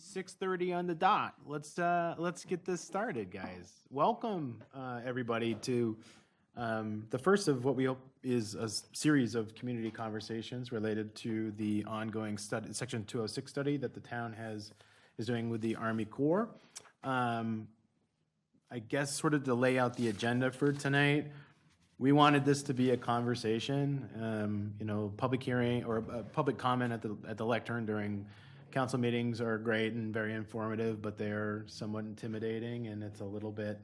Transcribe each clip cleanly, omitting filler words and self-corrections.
6:30 on the dot. Let's get this started, guys. Welcome, everybody, to the first of what we hope is a series of community conversations related to the ongoing study, Section 206 study that the town is doing with the Army Corps. I guess sort of to lay out the agenda for tonight, we wanted this to be a conversation. Public hearing or public comment at the lectern during council meetings are great and very informative, but they're somewhat intimidating, and it's a little bit.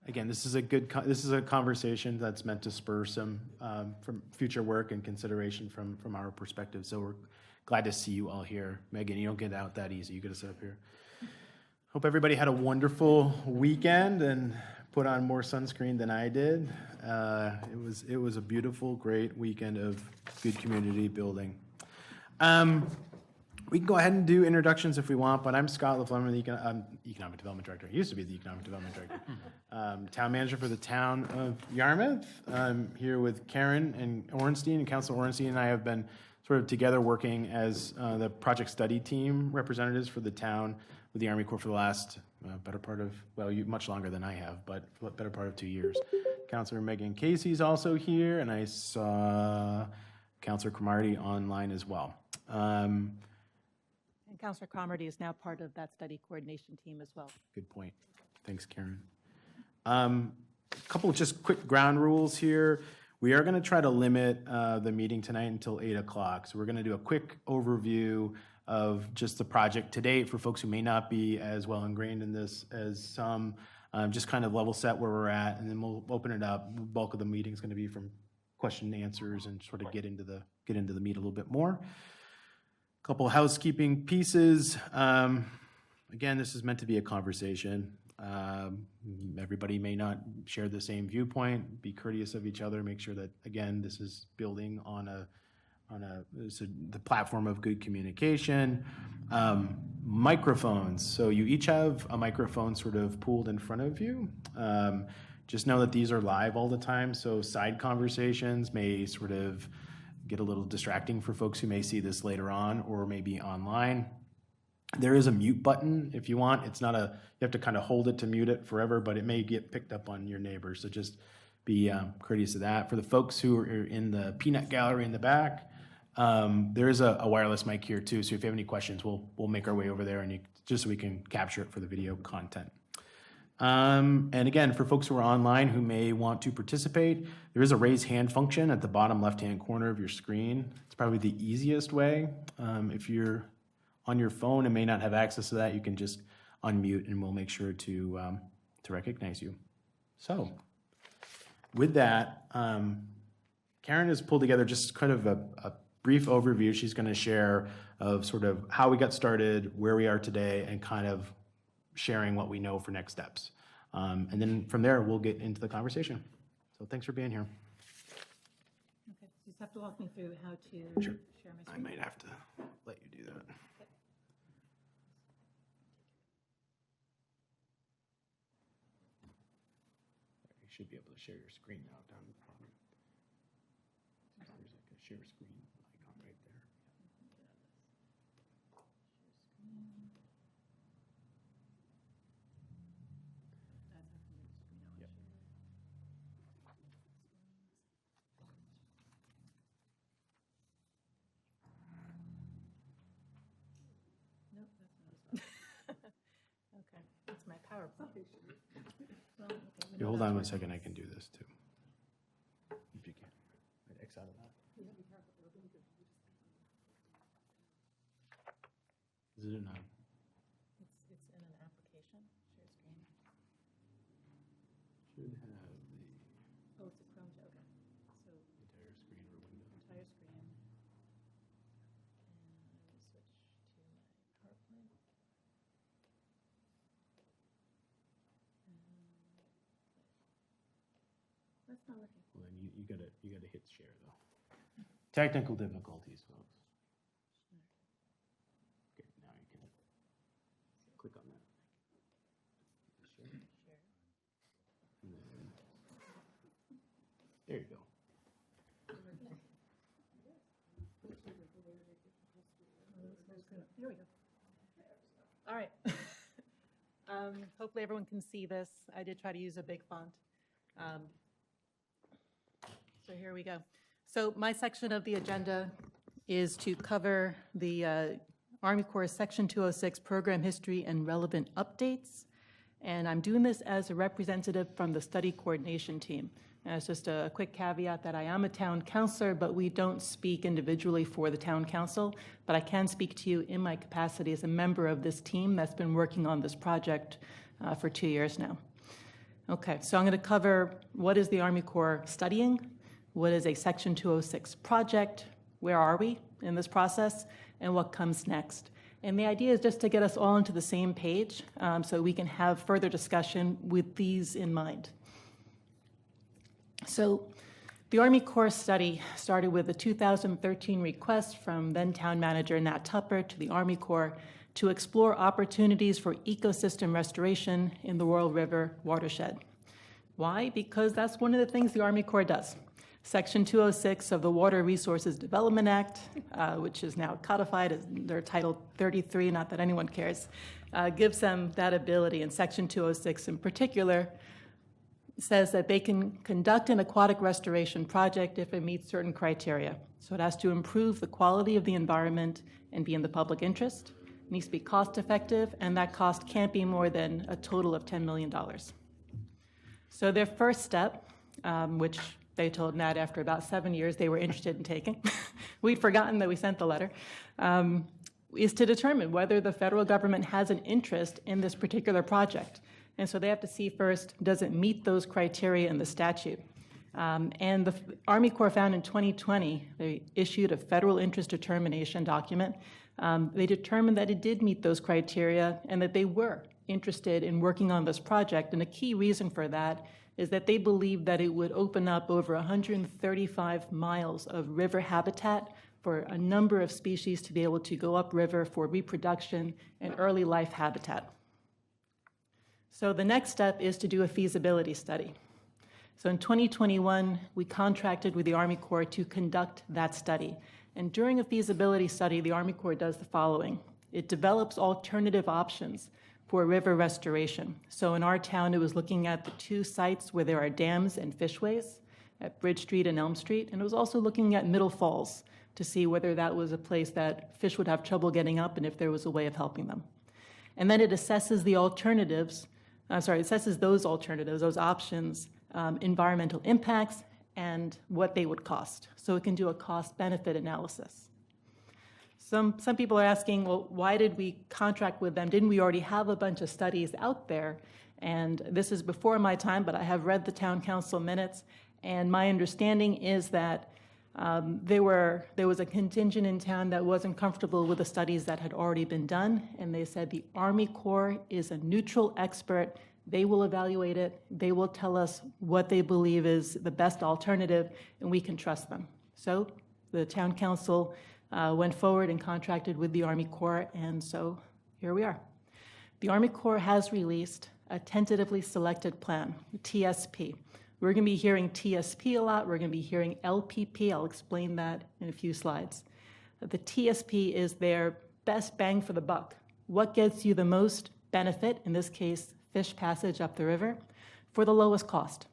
Again, this is a conversation that's meant to spur some from future work and consideration from our perspective. So we're glad to see you all here. Megan, you don't get out that easy. You get us up here. Hope everybody had a wonderful weekend and put on more sunscreen than I did. It was a beautiful, great weekend of good community building. We can go ahead and do introductions if we want, but I'm Scott LaFleur, the Economic Development Director. I used to be the Economic Development Director. Town Manager for the town of Yarmouth. I'm here with Karen and Orenstein, and Councilor Orenstein and I have been sort of together working as the project study team representatives for the town with the Army Corps for the last better part of, much longer than I have, but better part of 2 years. Councilor Megan Casey's also here, and I saw Councilor Cromartie online as well. And Councilor Cromartie is now part of that study coordination team as well. Good point. Thanks, Karen. A couple of just quick ground rules here. We are going to try to limit the meeting tonight until 8 o'clock. So we're going to do a quick overview of just the project to date for folks who may not be as well ingrained in this as some, just kind of level set where we're at, and then we'll open it up. The bulk of the meeting is going to be from question and answers and sort of get into the meat a little bit more. Couple housekeeping pieces. Again, this is meant to be a conversation. Everybody may not share the same viewpoint. Be courteous of each other. Make sure that, again, this is building on the platform of good communication. Microphones. So you each have a microphone sort of pooled in front of you. Just know that these are live all the time. So side conversations may sort of get a little distracting for folks who may see this later on or maybe online. There is a mute button if you want. It's not you have to kind of hold it to mute it forever, but it may get picked up on your neighbors. So just be courteous of that. For the folks who are in the peanut gallery in the back, there is a wireless mic here too. So if you have any questions, we'll make our way over there and just so we can capture it for the video content. And again, for folks who are online who may want to participate, there is a raise hand function at the bottom left-hand corner of your screen. It's probably the easiest way. If you're on your phone and may not have access to that, you can just unmute and we'll make sure to recognize you. So with that, Karen has pulled together just kind of a brief overview she's going to share of sort of how we got started, where we are today, and kind of sharing what we know for next steps. And then from there, we'll get into the conversation. So thanks for being here. Okay, you just have to walk me through how to Sure. share my I screen. might have to let you do that. You should be able to share your screen now down the bottom. There's like a share screen icon right there. Yep. Nope, that's not as well. Okay, that's my PowerPoint. Well, okay, we You know hold that's on one working. second, I can do this too. If you can. Right, X out of that. Is it not? It's in an application, share screen. Should have Oh, it's a Chrome, okay. So the entire screen or window. entire screen. And I will switch to my PowerPoint. That's not working. Well, then you gotta hit share though. Technical difficulties, folks. Okay, now you can click on that. Share. Share. And then, there you go. There we go. All right. Hopefully everyone can see this. I did try to use a big font. So here we go. So my section of the agenda is to cover the Army Corps Section 206 program history and relevant updates. And I'm doing this as a representative from the study coordination team. And it's just a quick caveat that I am a town councilor, but we don't speak individually for the town council, but I can speak to you in my capacity as a member of this team that's been working on this project for 2 years now. Okay, so I'm going to cover what is the Army Corps studying, what is a Section 206 project, where are we in this process, and what comes next. And the idea is just to get us all into the same page so we can have further discussion with these in mind. So the Army Corps study started with a 2013 request from then town manager Nat Tupper to the Army Corps to explore opportunities for ecosystem restoration in the Royal River watershed. Why? Because that's one of the things the Army Corps does. Section 206 of the Water Resources Development Act, which is now codified as their Title 33, not that anyone cares, gives them that ability. And Section 206 in particular says that they can conduct an aquatic restoration project if it meets certain criteria. So it has to improve the quality of the environment and be in the public interest. It needs to be cost effective, and that cost can't be more than a total of $10 million. So their first step, which they told Nat after about 7 years they were interested in taking, we'd forgotten that we sent the letter, is to determine whether the federal government has an interest in this particular project. And so they have to see first, does it meet those criteria in the statute? And the Army Corps found in 2020, they issued a federal interest determination document. They determined that it did meet those criteria and that they were interested in working on this project. And a key reason for that is that they believed that it would open up over 135 miles of river habitat for a number of species to be able to go upriver for reproduction and early life habitat. So the next step is to do a feasibility study. So in 2021, we contracted with the Army Corps to conduct that study. And during a feasibility study, the Army Corps does the following. It develops alternative options for river restoration. So in our town, it was looking at the 2 sites where there are dams and fishways, at Bridge Street and Elm Street, and it was also looking at Middle Falls to see whether that was a place that fish would have trouble getting up and if there was a way of helping them. And then it assesses the alternatives, assesses those alternatives, those options, environmental impacts, and what they would cost. So it can do a cost-benefit analysis. Some people are asking, well, why did we contract with them? Didn't we already have a bunch of studies out there? And this is before my time, but I have read the town council minutes, and my understanding is that there was a contingent in town that wasn't comfortable with the studies that had already been done, and they said the Army Corps is a neutral expert. They will evaluate it. They will tell us what they believe is the best alternative, and we can trust them. So the town council went forward and contracted with the Army Corps, and so here we are. The Army Corps has released a tentatively selected plan, TSP. We're going to be hearing TSP a lot. We're going to be hearing LPP. I'll explain that in a few slides. The TSP is their best bang for the buck. What gets you the most benefit, in this case, fish passage up the river, for the lowest cost.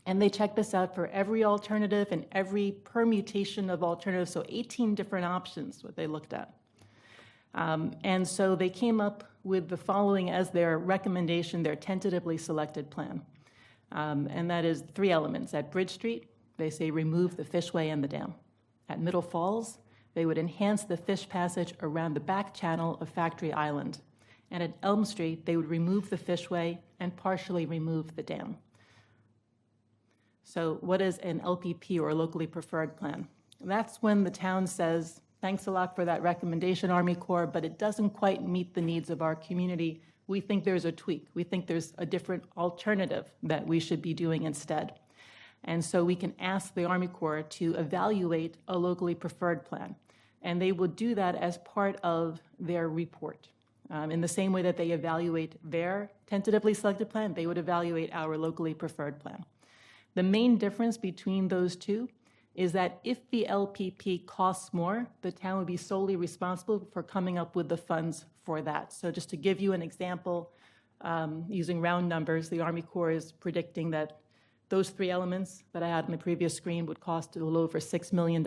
And they checked this out for every alternative and every permutation of alternatives, so 18 different options, what they looked at. And so they came up with the following as their recommendation, their tentatively selected plan. And that is 3 elements. At Bridge Street, they say remove the fishway and the dam. At Middle Falls, they would enhance the fish passage around the back channel of Factory Island. And at Elm Street, they would remove the fishway and partially remove the dam. So what is an LPP, or locally preferred plan? That's when the town says, thanks a lot for that recommendation, Army Corps, but it doesn't quite meet the needs of our community. We think there's a tweak. We think there's a different alternative that we should be doing instead. And so we can ask the Army Corps to evaluate a locally preferred plan. And they will do that as part of their report. In the same way that they evaluate their tentatively selected plan, they would evaluate our locally preferred plan. The main difference between those two is that if the LPP costs more, the town would be solely responsible for coming up with the funds for that. So just to give you an example, using round numbers, the Army Corps is predicting that those three elements that I had on the previous screen would cost a little over $6 million.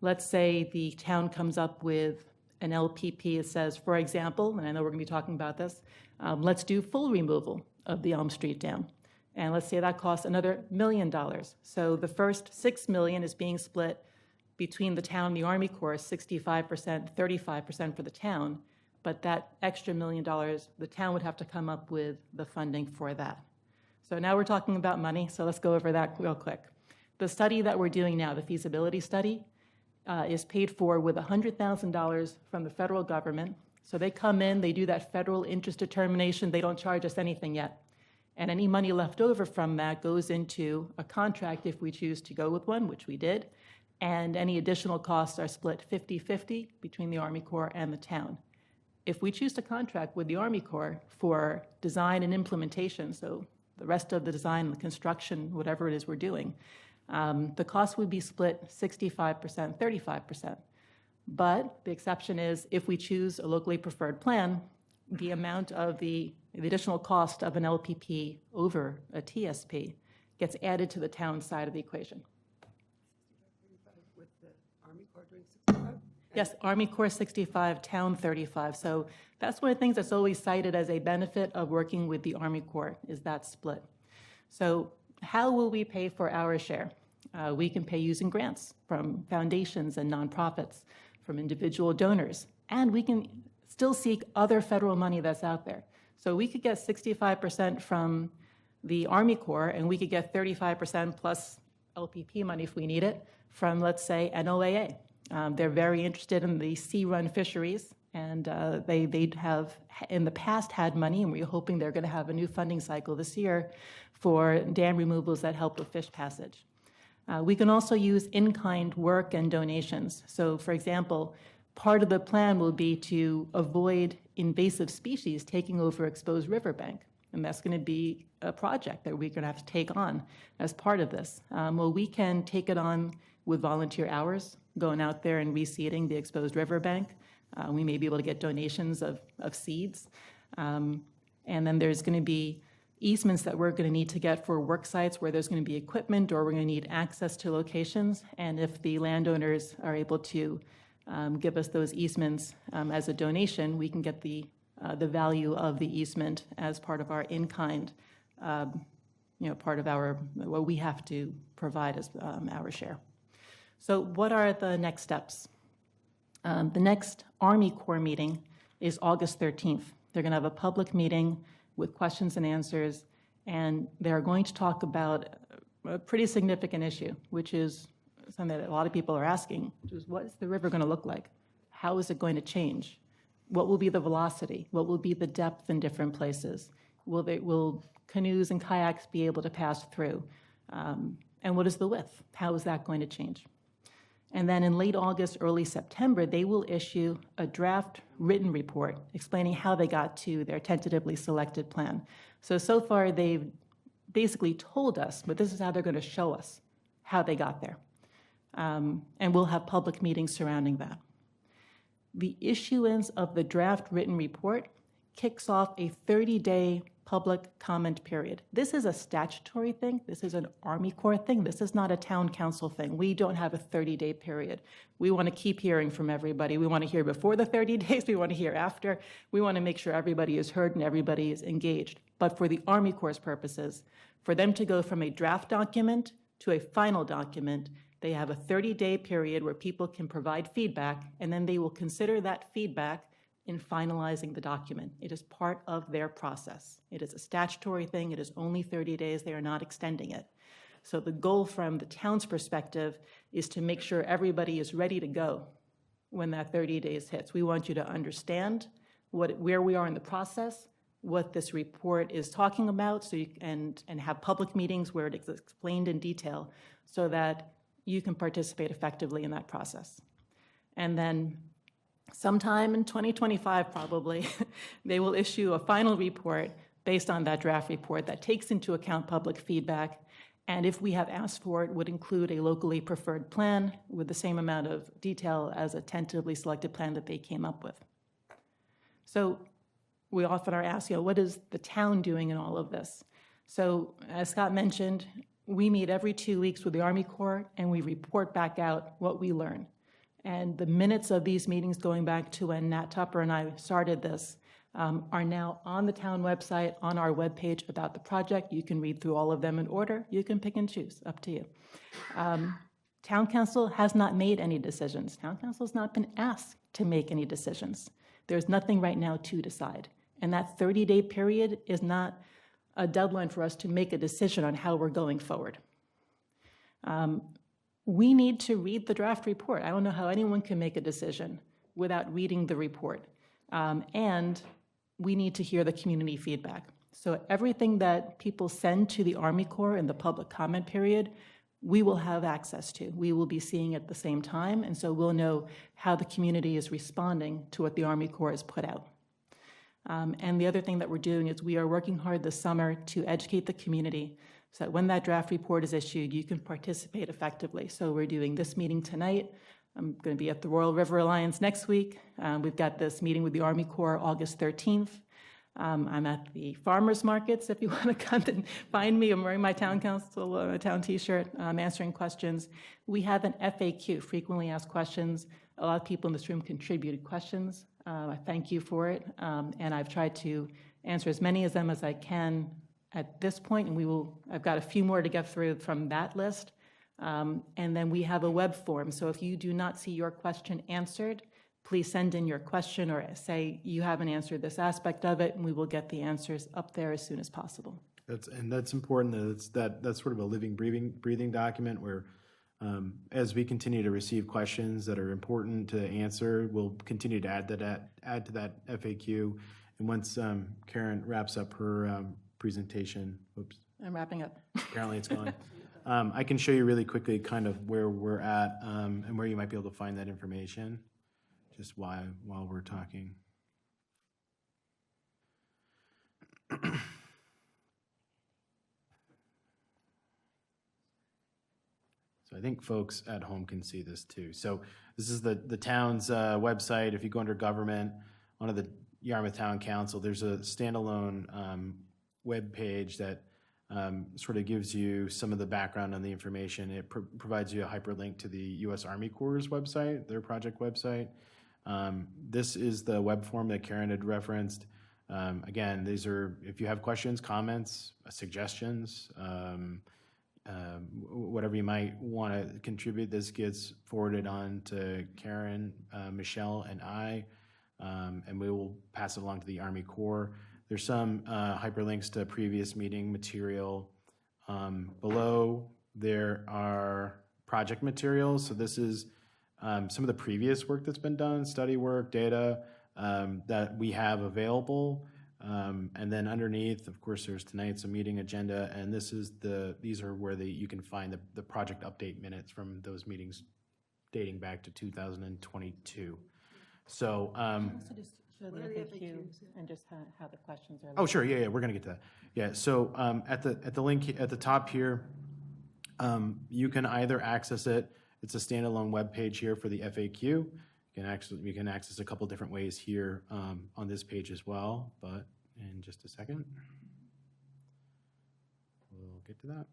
Let's say the town comes up with an LPP that says, for example, and I know we're going to be talking about this, let's do full removal of the Elm Street Dam. And let's say that costs another $1 million. So the first $6 million is being split between the town and the Army Corps, 65%, 35% for the town. But that extra $1 million, the town would have to come up with the funding for that. So now we're talking about money, so let's go over that real quick. The study that we're doing now, the feasibility study, is paid for with $100,000 from the federal government. So they come in, they do that federal interest determination, they don't charge us anything yet. And any money left over from that goes into a contract if we choose to go with one, which we did. And any additional costs are split 50-50 between the Army Corps and the town. If we choose to contract with the Army Corps for design and implementation, so the rest of the design, the construction, whatever it is we're doing, the cost would be split 65%, 35%. But the exception is if we choose a locally preferred plan, the amount of the additional cost of an LPP over a TSP gets added to the town side of the equation. With the Army Corps doing 65? Yes, Army Corps 65, town 35. So that's one of the things that's always cited as a benefit of working with the Army Corps, is that split. So how will we pay for our share? We can pay using grants from foundations and nonprofits, from individual donors, and we can still seek other federal money that's out there. So we could get 65% from the Army Corps, and we could get 35% plus LPP money if we need it from, let's say, NOAA. They're very interested in the sea-run fisheries, and they have in the past had money, and we're hoping they're going to have a new funding cycle this year for dam removals that help with fish passage. We can also use in-kind work and donations. So, for example, part of the plan will be to avoid invasive species taking over exposed riverbank, and that's going to be a project that we're going to have to take on as part of this. Well, we can take it on with volunteer hours, going out there and reseeding the exposed riverbank. We may be able to get donations of seeds. And then there's going to be easements that we're going to need to get for work sites where there's going to be equipment or we're going to need access to locations. And if the landowners are able to give us those easements as a donation, we can get the value of the easement as part of our in-kind, part of our what we have to provide as our share. So what are the next steps? The next Army Corps meeting is August 13th. They're going to have a public meeting with questions and answers, and they're going to talk about a pretty significant issue, which is something that a lot of people are asking, which is what is the river going to look like? How is it going to change? What will be the velocity? What will be the depth in different places? Will canoes and kayaks be able to pass through? And what is the width? How is that going to change? And then in late August, early September, they will issue a draft written report explaining how they got to their tentatively selected plan. So far, they've basically told us, but this is how they're going to show us how they got there. And we'll have public meetings surrounding that. The issuance of the draft written report kicks off a 30-day public comment period. This is a statutory thing. This is an Army Corps thing. This is not a town council thing. We don't have a 30-day period. We want to keep hearing from everybody. We want to hear before the 30 days. We want to hear after. We want to make sure everybody is heard and everybody is engaged. But for the Army Corps' purposes, for them to go from a draft document to a final document, they have a 30-day period where people can provide feedback, and then they will consider that feedback in finalizing the document. It is part of their process. It is a statutory thing. It is only 30 days. They are not extending it. So the goal from the town's perspective is to make sure everybody is ready to go when that 30 days hits. We want you to understand where we are in the process, what this report is talking about, so and have public meetings where it is explained in detail so that you can participate effectively in that process. And then sometime in 2025, probably, they will issue a final report based on that draft report that takes into account public feedback. And if we have asked for it, would include a locally preferred plan with the same amount of detail as a tentatively selected plan that they came up with. So we often are asked, what is the town doing in all of this? So as Scott mentioned, we meet every 2 weeks with the Army Corps and we report back out what we learn. And the minutes of these meetings going back to when Nat Tupper and I started this are now on the town website, on our webpage about the project. You can read through all of them in order. You can pick and choose, up to you. Town Council has not made any decisions. Town Council has not been asked to make any decisions. There's nothing right now to decide. And that 30-day period is not a deadline for us to make a decision on how we're going forward. We need to read the draft report. I don't know how anyone can make a decision without reading the report. And we need to hear the community feedback. So everything that people send to the Army Corps in the public comment period, we will have access to. We will be seeing at the same time, and so we'll know how the community is responding to what the Army Corps has put out. And the other thing that we're doing is we are working hard this summer to educate the community so that when that draft report is issued, you can participate effectively. So we're doing this meeting tonight. I'm going to be at the Royal River Alliance next week. We've got this meeting with the Army Corps August 13th. I'm at the farmers markets if you want to come and find me. I'm wearing my town council, town t-shirt, answering questions. We have an FAQ, frequently asked questions. A lot of people in this room contributed questions. I thank you for it. And I've tried to answer as many of them as I can at this point, and I've got a few more to get through from that list. And then we have a web form. So if you do not see your question answered, please send in your question or say you haven't answered this aspect of it, and we will get the answers up there as soon as possible. That's important. That's sort of a living, breathing document where, as we continue to receive questions that are important to answer, we'll continue to add to that FAQ. And once Karen wraps up her presentation, oops, I'm wrapping up. Apparently it's gone. I can show you really quickly kind of where we're at and where you might be able to find that information, just while we're talking. So I think folks at home can see this too. So this is the town's website. If you go under government, under the Yarmouth Town Council, there's a standalone web page that sort of gives you some of the background on the information. It provides you a hyperlink to the U.S. Army Corps' website, their project website. This is the web form that Karen had referenced. Again, these are, if you have questions, comments, suggestions, whatever you might want to contribute, this gets forwarded on to Karen, Michelle, and I, and we will pass it along to the Army Corps. There's some hyperlinks to previous meeting material. Below, there are project materials. So this is some of the previous work that's been done, study work, data that we have available. And then underneath, of course, there's tonight's a meeting agenda, and these are where you can find the project update minutes from those meetings dating back to 2022. So. Also just show the FAQ and just how the questions are. Oh, sure. Yeah, we're going to get to that. Yeah. So at the link at the top here, you can either access it. It's a standalone web page here for the FAQ. You can access a couple different ways here on this page as well. But in just a second, we'll get to that.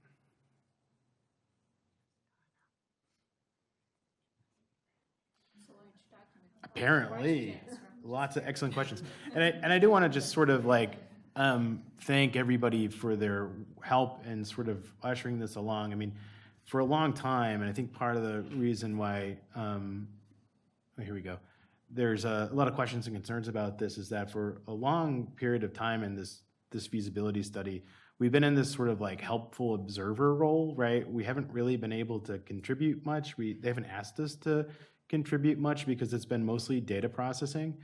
Apparently, lots of excellent questions, and I do want to just sort of like thank everybody for their help and sort of ushering this along. I mean, for a long time, and I think part of the reason why, here we go. There's a lot of questions and concerns about this is that for a long period of time in this feasibility study, we've been in this sort of like helpful observer role, right? We haven't really been able to contribute much. They haven't asked us to contribute much because it's been mostly data processing.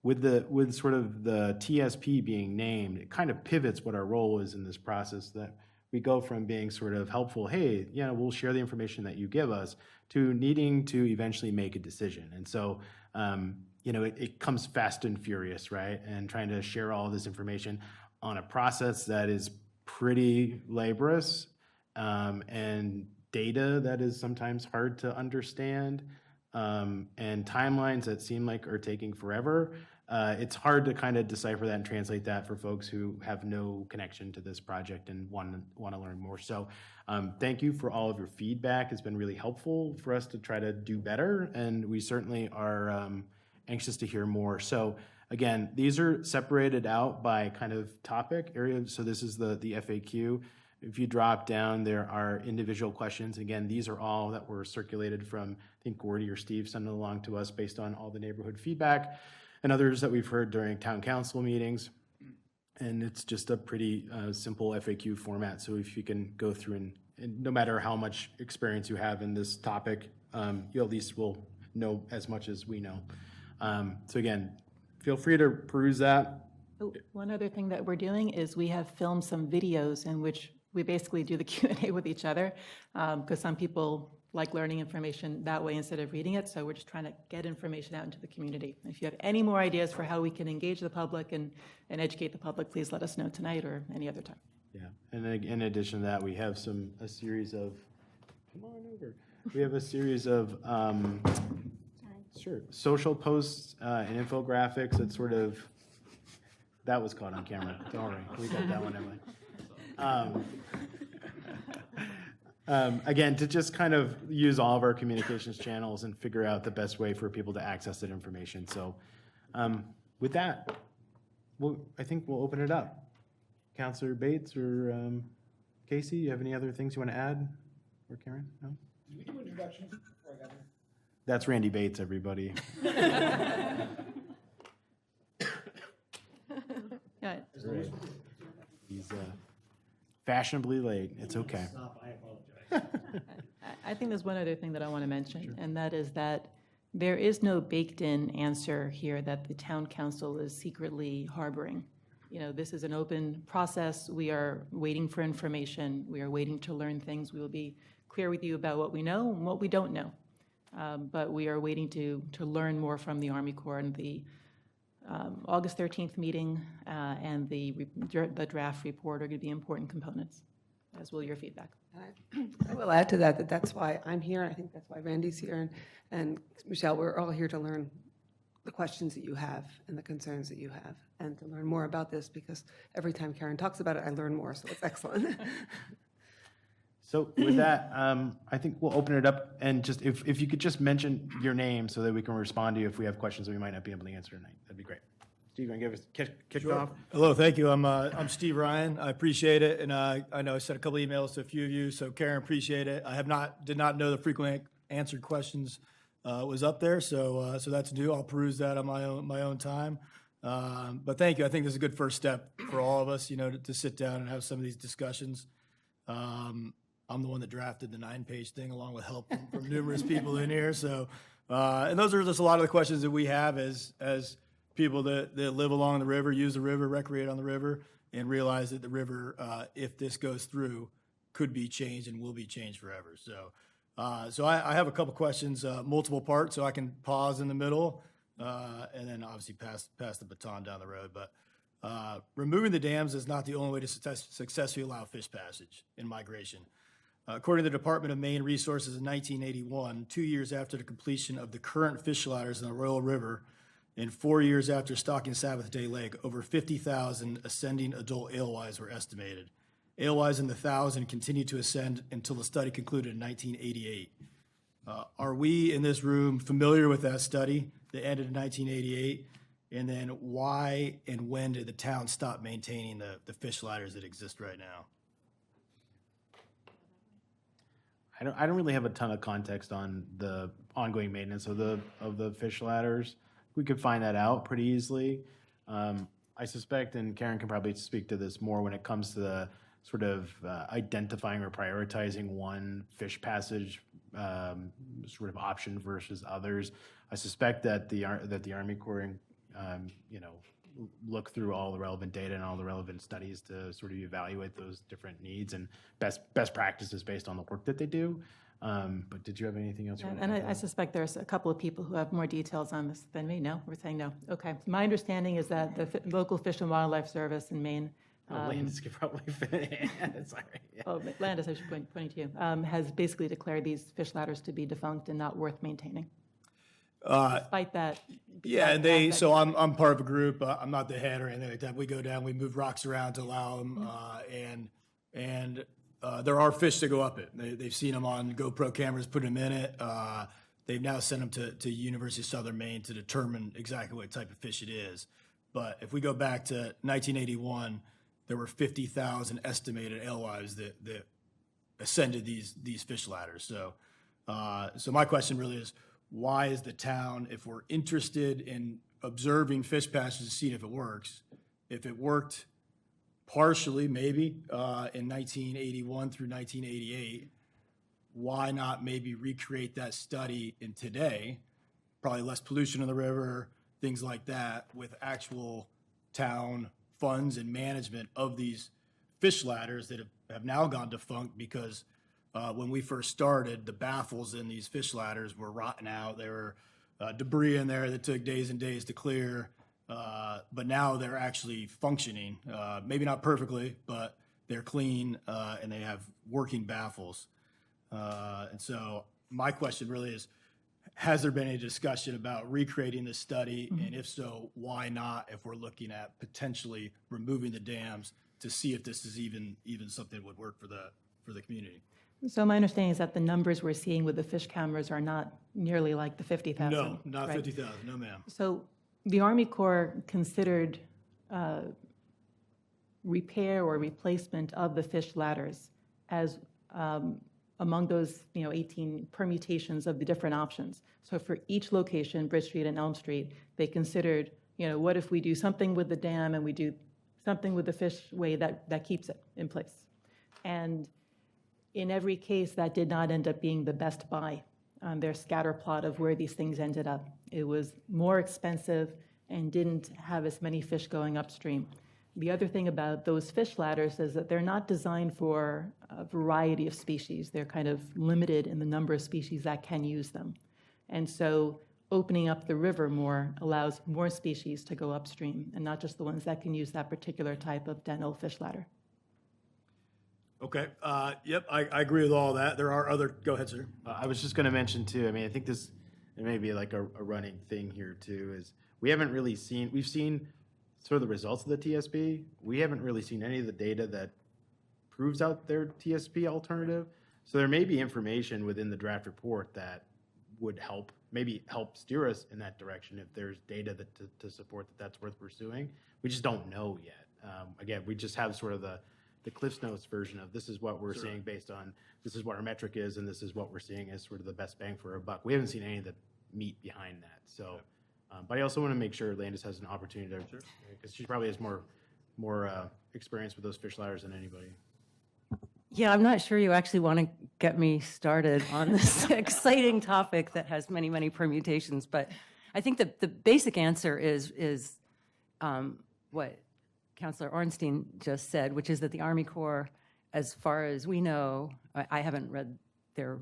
With sort of the TSP being named, it kind of pivots what our role is in this process, that we go from being sort of helpful, hey, we'll share the information that you give us, to needing to eventually make a decision. And so, it comes fast and furious, right? And trying to share all this information on a process that is pretty laborious and data that is sometimes hard to understand, and timelines that seem like are taking forever. It's hard to kind of decipher that and translate that for folks who have no connection to this project and want to learn more. So thank you for all of your feedback. It's been really helpful for us to try to do better, and we certainly are anxious to hear more. So again, these are separated out by kind of topic area. So this is the FAQ. If you drop down, there are individual questions. Again, these are all that were circulated from, I think, Gordy or Steve sent it along to us based on all the neighborhood feedback and others that we've heard during town council meetings. And it's just a pretty simple FAQ format. So if you can go through and no matter how much experience you have in this topic, you at least will know as much as we know. So again, feel free to peruse that. Oh, one other thing that we're doing is we have filmed some videos in which we basically do the Q&A with each other, because some people like learning information that way instead of reading it. So we're just trying to get information out into the community. If you have any more ideas for how we can engage the public and educate the public, please let us know tonight or any other time. Yeah, and then in addition to that, we have a series of, come on over. We have a series of, sure, social posts and infographics that sort of, that was caught on camera. Don't worry, we got that one, Emily. Again, to just kind of use all of our communications channels and figure out the best way for people to access that information. So with that, I think we'll open it up. Councilor Bates or Casey, you have any other things you want to add? Or Karen? No? Did we do introductions before I got here? That's Randy Bates, everybody. Yeah. Right. He's fashionably late. It's okay. I apologize. I think there's one other thing that I want to mention, and that is that there is no baked-in answer here that the town council is secretly harboring. You know, this is an open process. We are waiting for information. We are waiting to learn things. We will be clear with you about what we know and what we don't know. But we are waiting to learn more from the Army Corps, and the August 13th meeting and the draft report are going to be important components, as will your feedback. I will add to that that's why I'm here. I think that's why Randy's here. And Michelle, we're all here to learn the questions that you have and the concerns that you have, and to learn more about this, because every time Karen talks about it, I learn more, so it's excellent. So with that, I think we'll open it up, and just if you could just mention your name so that we can respond to you if we have questions that we might not be able to answer tonight, that'd be great. Steve, you want to give us kick it off? Hello, thank you. I'm Steve Ryan. I appreciate it, and I know I sent a couple emails to a few of you. So Karen, appreciate it. I did not know the frequently answered questions was up there, so that's new. I'll peruse that on my own time. But thank you. I think this is a good first step for all of us, to sit down and have some of these discussions. I'm the one that drafted the 9-page thing along with help from numerous people in here. So, and those are just a lot of the questions that we have as people that live along the river, use the river, recreate on the river, and realize that the river, if this goes through, could be changed and will be changed forever. So, I have a couple questions, multiple parts, so I can pause in the middle, and then obviously pass the baton down the road. But removing the dams is not the only way to successfully allow fish passage in migration. According to the Department of Maine Resources in 1981, 2 years after the completion of the current fish ladders in the Royal River, and 4 years after stocking Sabbath Day Lake, over 50,000 ascending adult alewives were estimated. Alewives in the 1,000 continued to ascend until the study concluded in 1988. Are we in this room familiar with that study that ended in 1988? And then why and when did the town stop maintaining the fish ladders that exist right now? I don't really have a ton of context on the ongoing maintenance of the fish ladders. We could find that out pretty easily. I suspect, and Karen can probably speak to this more when it comes to the sort of identifying or prioritizing one fish passage sort of option versus others. I suspect that the Army Corps, look through all the relevant data and all the relevant studies to sort of evaluate those different needs and best practices based on the work that they do. But did you have anything else? And I suspect there's a couple of people who have more details on this than me. No? We're saying no. Okay. My understanding is that the local Fish and Wildlife Service in Maine Landis could probably fit in. Sorry. Yeah. oh, Landis, I should point to you, has basically declared these fish ladders to be defunct and not worth maintaining. Despite that. Yeah, and that- so I'm part of a group. I'm not the head or anything like that. We go down, we move rocks around to allow them, and there are fish that go up it. They've seen them on GoPro cameras, put them in it. They've now sent them to University of Southern Maine to determine exactly what type of fish it is. But if we go back to 1981, there were 50,000 estimated alewives that ascended these fish ladders. So my question really is, why is the town, if we're interested in observing fish passages to see if it works, if it worked partially maybe in 1981 through 1988, why not maybe recreate that study in today? Probably less pollution in the river, things like that, with actual town funds and management of these fish ladders that have now gone defunct because when we first started, the baffles in these fish ladders were rotten out. There were debris in there that took days and days to clear. But now they're actually functioning, maybe not perfectly, but they're clean and they have working baffles. And so my question really is, has there been any discussion about recreating this study? And if so, why not, if we're looking at potentially removing the dams to see if this is even something that would work for the community? So my understanding is that the numbers we're seeing with the fish cameras are not nearly like the 50,000. No, not right? 50,000, no ma'am. So the Army Corps considered repair or replacement of the fish ladders as among those 18 permutations of the different options. So for each location, Bridge Street and Elm Street, they considered, what if we do something with the dam and we do something with the fishway that keeps it in place? And in every case, that did not end up being the best buy on their scatter plot of where these things ended up. It was more expensive and didn't have as many fish going upstream. The other thing about those fish ladders is that they're not designed for a variety of species. They're kind of limited in the number of species that can use them. And so opening up the river more allows more species to go upstream and not just the ones that can use that particular type of dental fish ladder. Okay, yep, I agree with all that. There are other, go ahead, sir. I was just going to mention too, I mean, I think it may be like a running thing here too, is we've seen sort of the results of the TSP. We haven't really seen any of the data that proves out their TSP alternative. So there may be information within the draft report that would help steer us in that direction if there's data to support that's worth pursuing. We just don't know yet. Again, we just have sort of the Cliff's Notes version of this is what we're seeing based on, this is what our metric is, and this is what we're seeing as sort of the best bang for our buck. We haven't seen any of the meat behind that. So, but I also want to make sure Landis has an opportunity to, because she probably has more experience with those fish ladders than anybody. Yeah, I'm not sure you actually want to get me started on this exciting topic that has many, many permutations, but I think the basic answer is what Councilor Ornstein just said, which is that the Army Corps, as far as we know, I haven't read their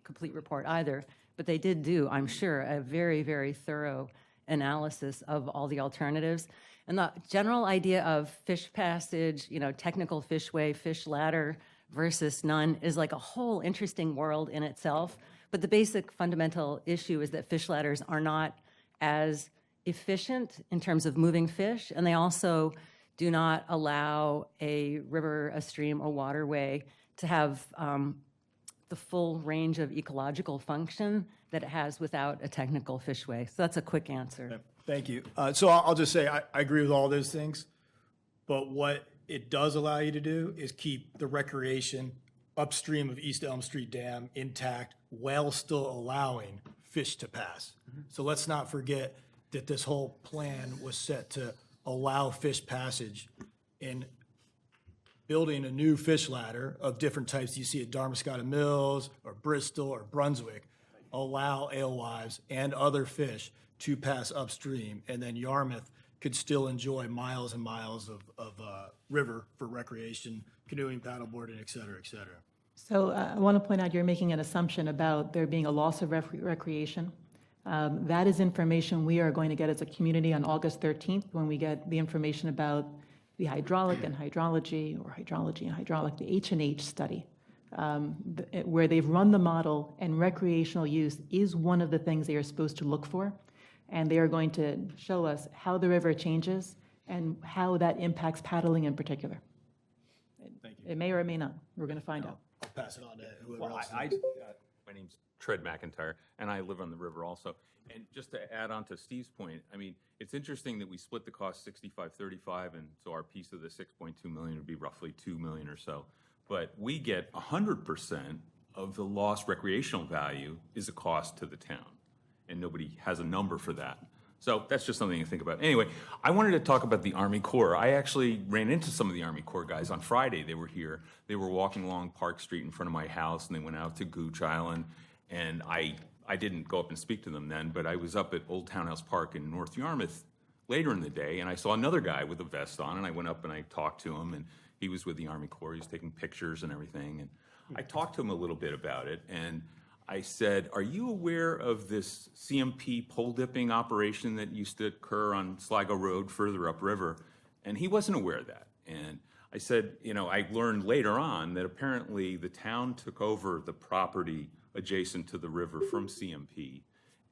complete report either, but they did do, I'm sure, a very, very thorough analysis of all the alternatives. And the general idea of fish passage, technical fishway, fish ladder versus none is like a whole interesting world in itself. But the basic fundamental issue is that fish ladders are not as efficient in terms of moving fish, and they also do not allow a river, a stream, or waterway to have the full range of ecological function that it has without a technical fishway. So that's a quick answer. Thank you. So I'll just say I agree with all those things, but what it does allow you to do is keep the recreation upstream of East Elm Street Dam intact while still allowing fish to pass. So let's not forget that this whole plan was set to allow fish passage. In building a new fish ladder of different types you see at Darmstadt Mills or Bristol or Brunswick, allow alewives and other fish to pass upstream, and then Yarmouth could still enjoy miles and miles of river for recreation, canoeing, paddleboarding, et cetera, et cetera. So I want to point out you're making an assumption about there being a loss of recreation. That is information we are going to get as a community on August 13th when we get the information about the hydraulic and hydrology, or hydrology and hydraulic, the H&H study, where they've run the model, and recreational use is one of the things they are supposed to look for. And they are going to show us how the river changes and how that impacts paddling in particular. Thank you. It may or it may not. We're going to find out. I'll pass it on to whoever Well, else. my name's Tread McIntyre, and I live on the river also. And just to add on to Steve's point, I mean, it's interesting that we split the cost 65-35, and so our piece of the 6.2 million would be roughly 2 million or so. But we get 100% of the lost recreational value is a cost to the town, and nobody has a number for that. So that's just something to think about. Anyway, I wanted to talk about the Army Corps. I actually ran into some of the Army Corps guys on Friday. They were here. They were walking along Park Street in front of my house, and they went out to Gooch Island. And I didn't go up and speak to them then, but I was up at Old Townhouse Park in North Yarmouth later in the day, and I saw another guy with a vest on, and I went up and I talked to him, and he was with the Army Corps. He was taking pictures and everything. And I talked to him a little bit about it, and I said, are you aware of this CMP pole dipping operation that used to occur on Sligo Road further upriver? And he wasn't aware of that. And I said, you know, I learned later on that apparently the town took over the property adjacent to the river from CMP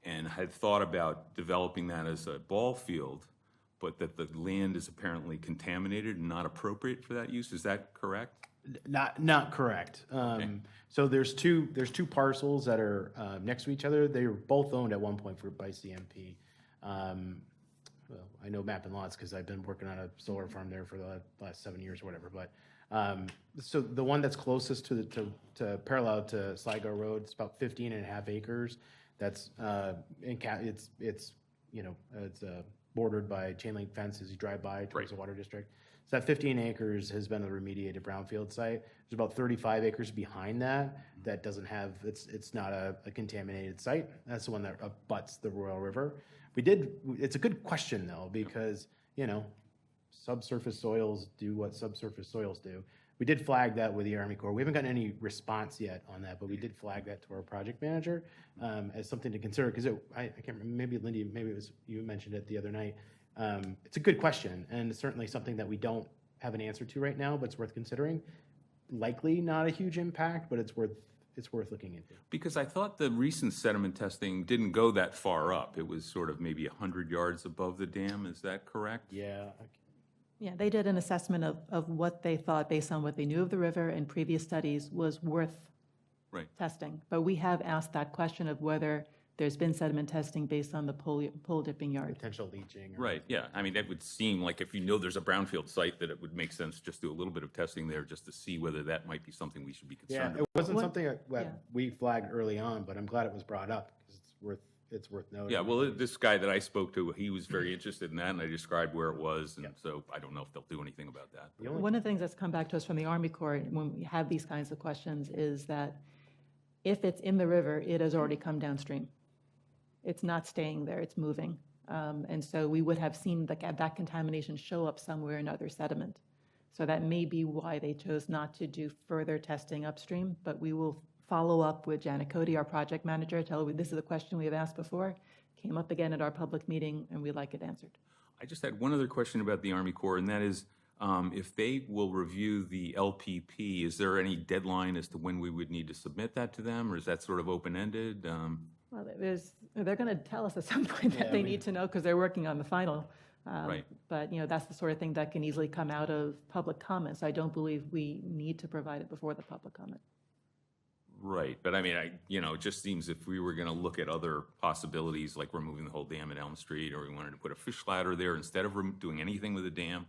and had thought about developing that as a ball field, but that the land is apparently contaminated and not appropriate for that use. Is that correct? Not correct. So there's two parcels that are next to each other. They were both owned at one point by CMP. Well, I know map and lots because I've been working on a solar farm there for the last 7 years or whatever. But so the one that's closest to parallel to Sligo Road, it's about 15 and a half acres. That's it's bordered by chain link fence as you drive by towards the water district. So that 15 acres has been a remediated brownfield site. There's about 35 acres behind that doesn't have, it's not a contaminated site. That's the one that abuts the Royal River. It's a good question though, because, subsurface soils do what subsurface soils do. We did flag that with the Army Corps. We haven't gotten any response yet on that, but we did flag that to our project manager as something to consider, because I can't remember, maybe Lindy, maybe it was you mentioned it the other night. It's a good question, and it's certainly something that we don't have an answer to right now, but it's worth considering. Likely not a huge impact, but it's worth looking into. Because I thought the recent sediment testing didn't go that far up. It was sort of maybe 100 yards above the dam. Is that correct? Yeah. Yeah, they did an assessment of what they thought, based on what they knew of the river and previous studies, was worth testing. But we have asked that question of whether there's been sediment testing based on the pole dipping yard. Potential leaching. Right, yeah. I mean, that would seem like if you know there's a brownfield site, that it would make sense just do a little bit of testing there just to see whether that might be something we should be Yeah, concerned it about. wasn't something that we flagged early on, but I'm glad it was brought up because it's worth noting. Yeah, well, this guy that I spoke to, he was very interested in that, and I described where it was, and so I don't know if they'll do anything about that. One of the things that's come back to us from the Army Corps when we have these kinds of questions is that if it's in the river, it has already come downstream. It's not staying there, it's moving. And so we would have seen that contamination show up somewhere in other sediment. So that may be why they chose not to do further testing upstream, but we will follow up with Janet Cody, our project manager, tell her this is a question we have asked before, came up again at our public meeting, and we'd like it answered. I just had one other question about the Army Corps, and that is, if they will review the LPP, is there any deadline as to when we would need to submit that to them, or is that sort of open-ended? Well, they're going to tell us at some point that they need to know because they're working on the final. Right. But, that's the sort of thing that can easily come out of public comments. I don't believe we need to provide it before the public comment. Right, but I mean, it just seems if we were going to look at other possibilities, like removing the whole dam at Elm Street, or we wanted to put a fish ladder there instead of doing anything with the dam,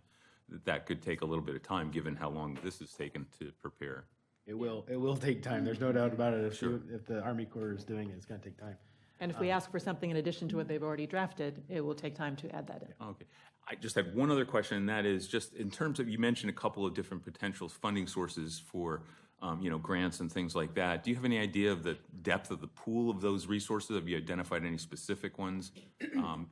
that could take a little bit of time, given how long this has taken to prepare. It will take time. There's no doubt about it. If the Army Corps is doing it, it's going to take time. And if we ask for something in addition to what they've already drafted, it will take time to add that in. Okay. I just had one other question, and that is just in terms of, you mentioned a couple of different potential funding sources for grants and things like that. Do you have any idea of the depth of the pool of those resources? Have you identified any specific ones?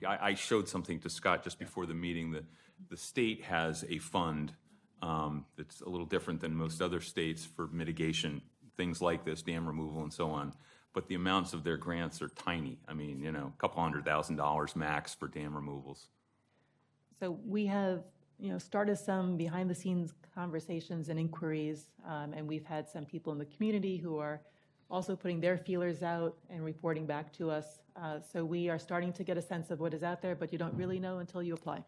I showed something to Scott just before the meeting that the state has a fund that's a little different than most other states for mitigation, things like this, dam removal and so on. But the amounts of their grants are tiny. I mean, a couple $100,000 max for dam removals. So we have started some behind-the-scenes conversations and inquiries, and we've had some people in the community who are also putting their feelers out and reporting back to us. So we are starting to get a sense of what is out there, but you don't really know until you apply.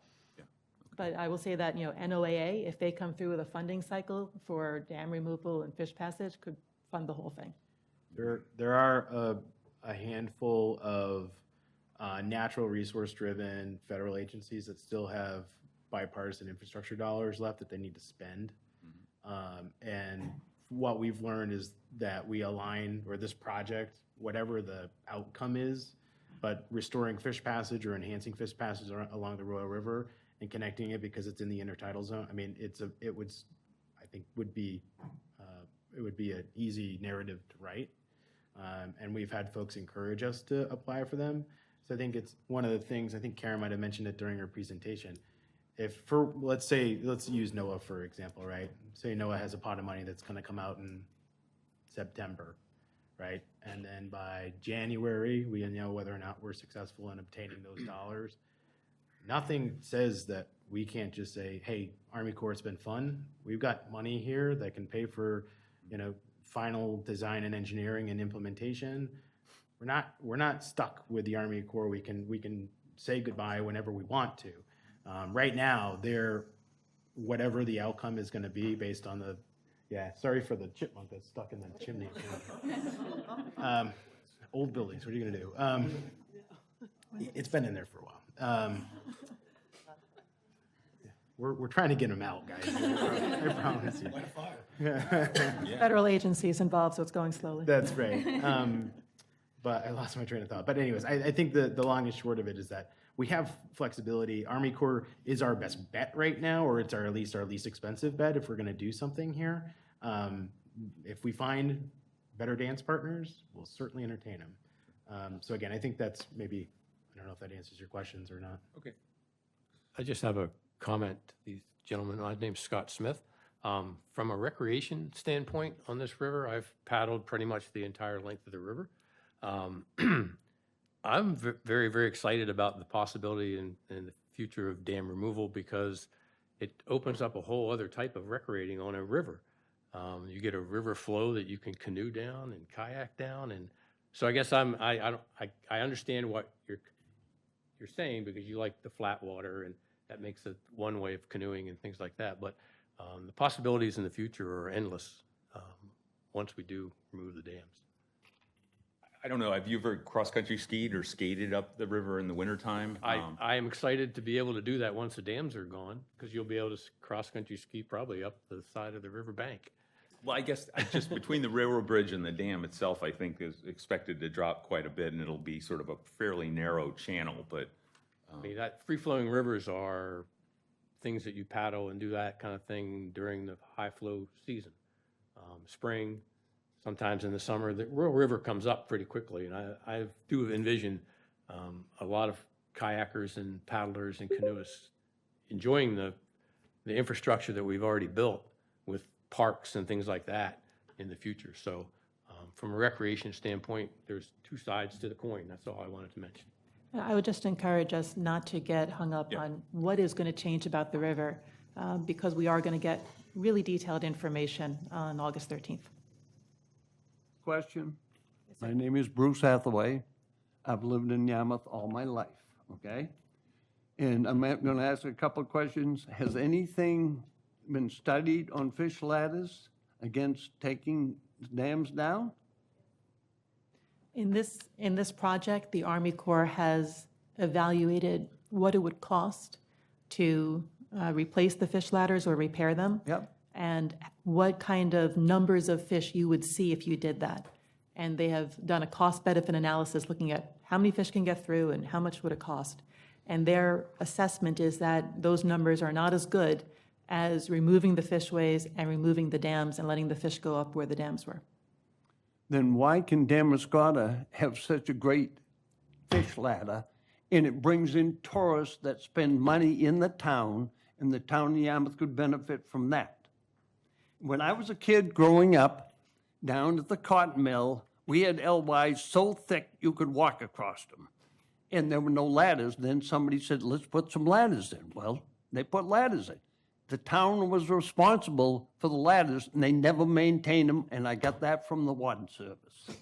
But I will say that, NOAA, if they come through with a funding cycle for dam removal and fish passage, could fund the whole thing. There are a handful of natural resource-driven federal agencies that still have bipartisan infrastructure dollars left that they need to spend. And what we've learned is that we align, or this project, whatever the outcome is, but restoring fish passage or enhancing fish passage along the Royal River and connecting it because it's in the intertidal zone. I mean, it would be an easy narrative to write. And we've had folks encourage us to apply for them. So I think it's one of the things, I think Karen might have mentioned it during her presentation. Let's use NOAA for example, right? Say NOAA has a pot of money that's gonna come out in September, right? And then by January, we know whether or not we're successful in obtaining those dollars. Nothing says that we can't just say, hey, Army Corps, it's been fun. We've got money here that can pay for, final design and engineering and implementation. We're not stuck with the Army Corps. We can say goodbye whenever we want to. Right now, whatever the outcome is going to be based on sorry for the chipmunk that's stuck in the chimney. Old buildings, what are you going to do? It's been in there for a while. We're trying to get them out, guys. I promise you. Federal agencies involved, so it's going slowly. That's right. But I lost my train of thought. But anyways, I think the long and short of it is that we have flexibility. Army Corps is our best bet right now, or it's at least our least expensive bet if we're going to do something here. If we find better dance partners, we'll certainly entertain them. So again, I think that's maybe, I don't know if that answers your questions or not. Okay. I just have a comment to these gentlemen. My name's Scott Smith. From a recreation standpoint on this river, I've paddled pretty much the entire length of the river. I'm very, very excited about the possibility in the future of dam removal because it opens up a whole other type of recreating on a river. You get a river flow that you can canoe down and kayak down, and so I guess I understand what you're saying because you like the flat water and that makes it one way of canoeing and things like that. But the possibilities in the future are endless once we do remove the dams. I don't know, have you ever cross-country skied or skated up the river in the wintertime? I am excited to be able to do that once the dams are gone because you'll be able to cross-country ski probably up the side of the river bank. Well, I guess just between the railroad bridge and the dam itself, I think is expected to drop quite a bit, and it'll be sort of a fairly narrow channel, but. I mean, that free-flowing rivers are things that you paddle and do that kind of thing during the high-flow season. Spring, sometimes in the summer, the Royal River comes up pretty quickly, and I do envision a lot of kayakers and paddlers and canoeists enjoying the infrastructure that we've already built with parks and things like that in the future. So from a recreation standpoint, there's two sides to the coin. That's all I wanted to mention. I would just encourage us not to get hung up on what is going to change about the river, because we are going to get really detailed information on August 13th. Question. My name is Bruce Hathaway. I've lived in Yarmouth all my life, okay? And I'm going to ask a couple of questions. Has anything been studied on fish ladders against taking dams down? In this project, the Army Corps has evaluated what it would cost to replace the fish ladders or repair them. Yep. And what kind of numbers of fish you would see if you did that. And they have done a cost-benefit analysis looking at how many fish can get through and how much would it cost. And their assessment is that those numbers are not as good as removing the fishways and removing the dams and letting the fish go up where the dams were. Then why can Damariscotta have such a great fish ladder and it brings in tourists that spend money in the town and the town of Yarmouth could benefit from that? When I was a kid growing up down at the cotton mill, we had LYs so thick you could walk across them. And there were no ladders. Then somebody said, let's put some ladders in. Well, They put ladders in. The town was responsible for the ladders, and they never maintained them, and I got that from the water service.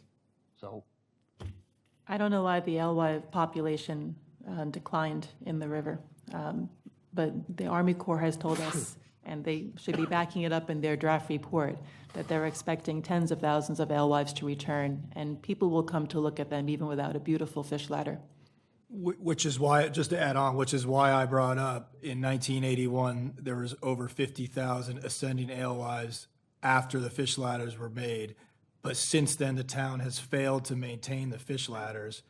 So, I don't know why the alewife population declined in the river, but the Army Corps has told us, and they should be backing it up in their draft report, that they're expecting tens of thousands of alewives to return, and people will come to look at them even without a beautiful fish ladder. Which is why, just to add on, which is why I brought up, in 1981, there was over 50,000 ascending alewives after the fish ladders were made. But since then, the town has failed to maintain the fish ladders,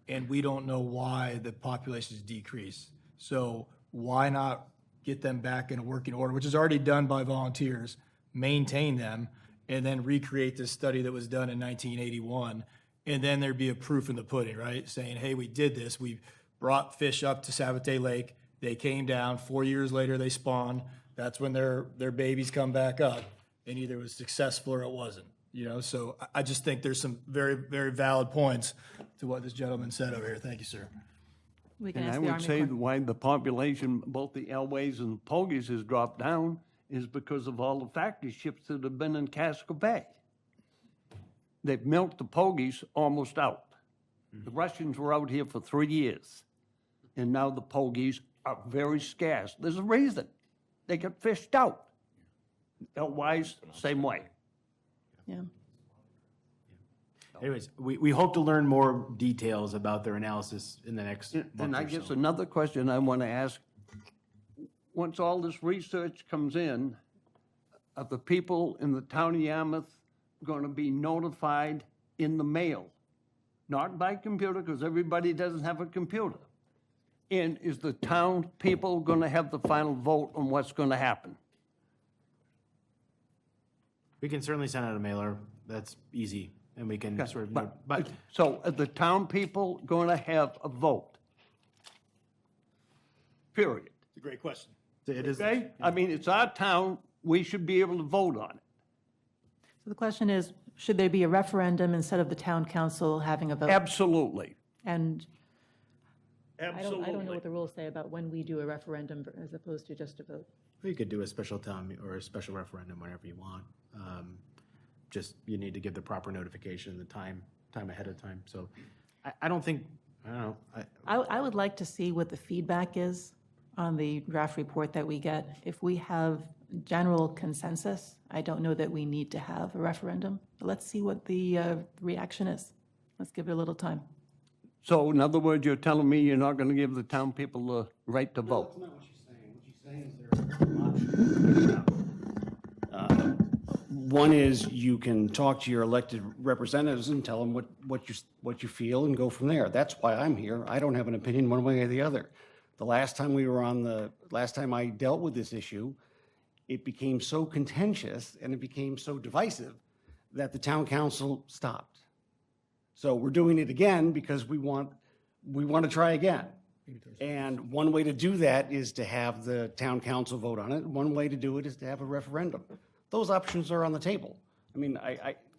and we don't know why the population's decreased. So why not get them back in a working order, which is already done by volunteers, maintain them, and then recreate this study that was done in 1981, and then there'd be a proof in the pudding, right? Saying, hey, we did this. We brought fish up to Sabatay Lake. They came down. 4 years later, they spawn. That's when their babies come back up, and either it was successful or it wasn't. You know, so I just think there's some very, very valid points to what this gentleman said over here. Thank you, sir. We can and ask I the would Army say Corps. why the population, both the Elways and the Pogies, has dropped down is because of all the factory ships that have been in Casco Bay. They've milked the Pogies almost out. The Russians were out here for 3 years, and now the Pogies are very scarce. There's a reason. They get fished out. Elways, same way. Yeah. Anyways, we hope to learn more details about their analysis in the next And month I or guess so. another question I want to ask, once all this research comes in, are the people in the town of Yarmouth going to be notified in the mail? Not by computer, because everybody doesn't have a computer. And is the town people going to have the final vote on what's going to happen? We can certainly send out a mailer. That's easy, and we can sort of, but So are the town people going to have a vote? Period. It's a great question. it is. Okay? I mean, it's our town, we should be able to vote on it. So the question is, should there be a referendum instead of the town council having a vote? Absolutely. And I Absolutely. don't know what the rules say about when we do a referendum as opposed to just a vote. You could do a special town or a special referendum whenever you want. Just, you need to give the proper notification, the time ahead of time. So I don't know. I would like to see what the feedback is on the draft report that we get. If we have general consensus, I don't know that we need to have a referendum. But let's see what the reaction is. Let's give it a little time. So in other words, you're telling me you're not going to give the town people the right to vote? That's not what she's saying. What she's saying is there are options. One is you can talk to your elected representatives and tell them what you feel and go from there. That's why I'm here. I don't have an opinion one way or the other. The last time I dealt with this issue, it became so contentious and it became so divisive that the town council stopped. So we're doing it again because we want to try again. And one way to do that is to have the town council vote on it. One way to do it is to have a referendum. Those options are on the table. I mean,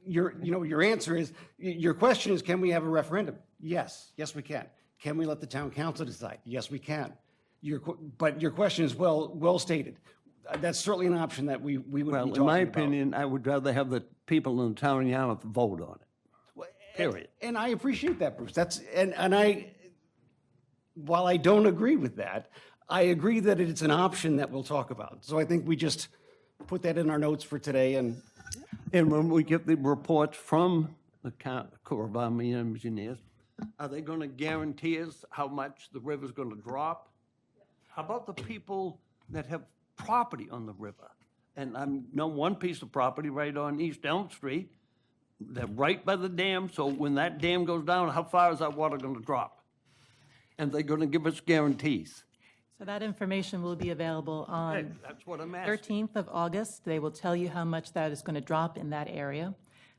your answer is, your question is, can we have a referendum? Yes, we can. Can we let the town council decide? Yes, we can. But your question is well stated. That's certainly an option that we would be talking Well, about. in my opinion, I would rather have the people in the town of Yarmouth vote on it. Period. And I appreciate that, Bruce. While I don't agree with that, I agree that it's an option that we'll talk about. So I think we just put that in our notes for today, and And when we get the reports from the Corps of Army Engineers, are they going to guarantee us how much the river's going to drop? How about the people that have property on the river? And I know one piece of property right on East Elm Street, they're right by the dam, so when that dam goes down, how far is that water going to drop? And they're going to give us guarantees. So that information will be available Hey, on that's what I'm asking. 13th of August. They will tell you how much that is going to drop in that area.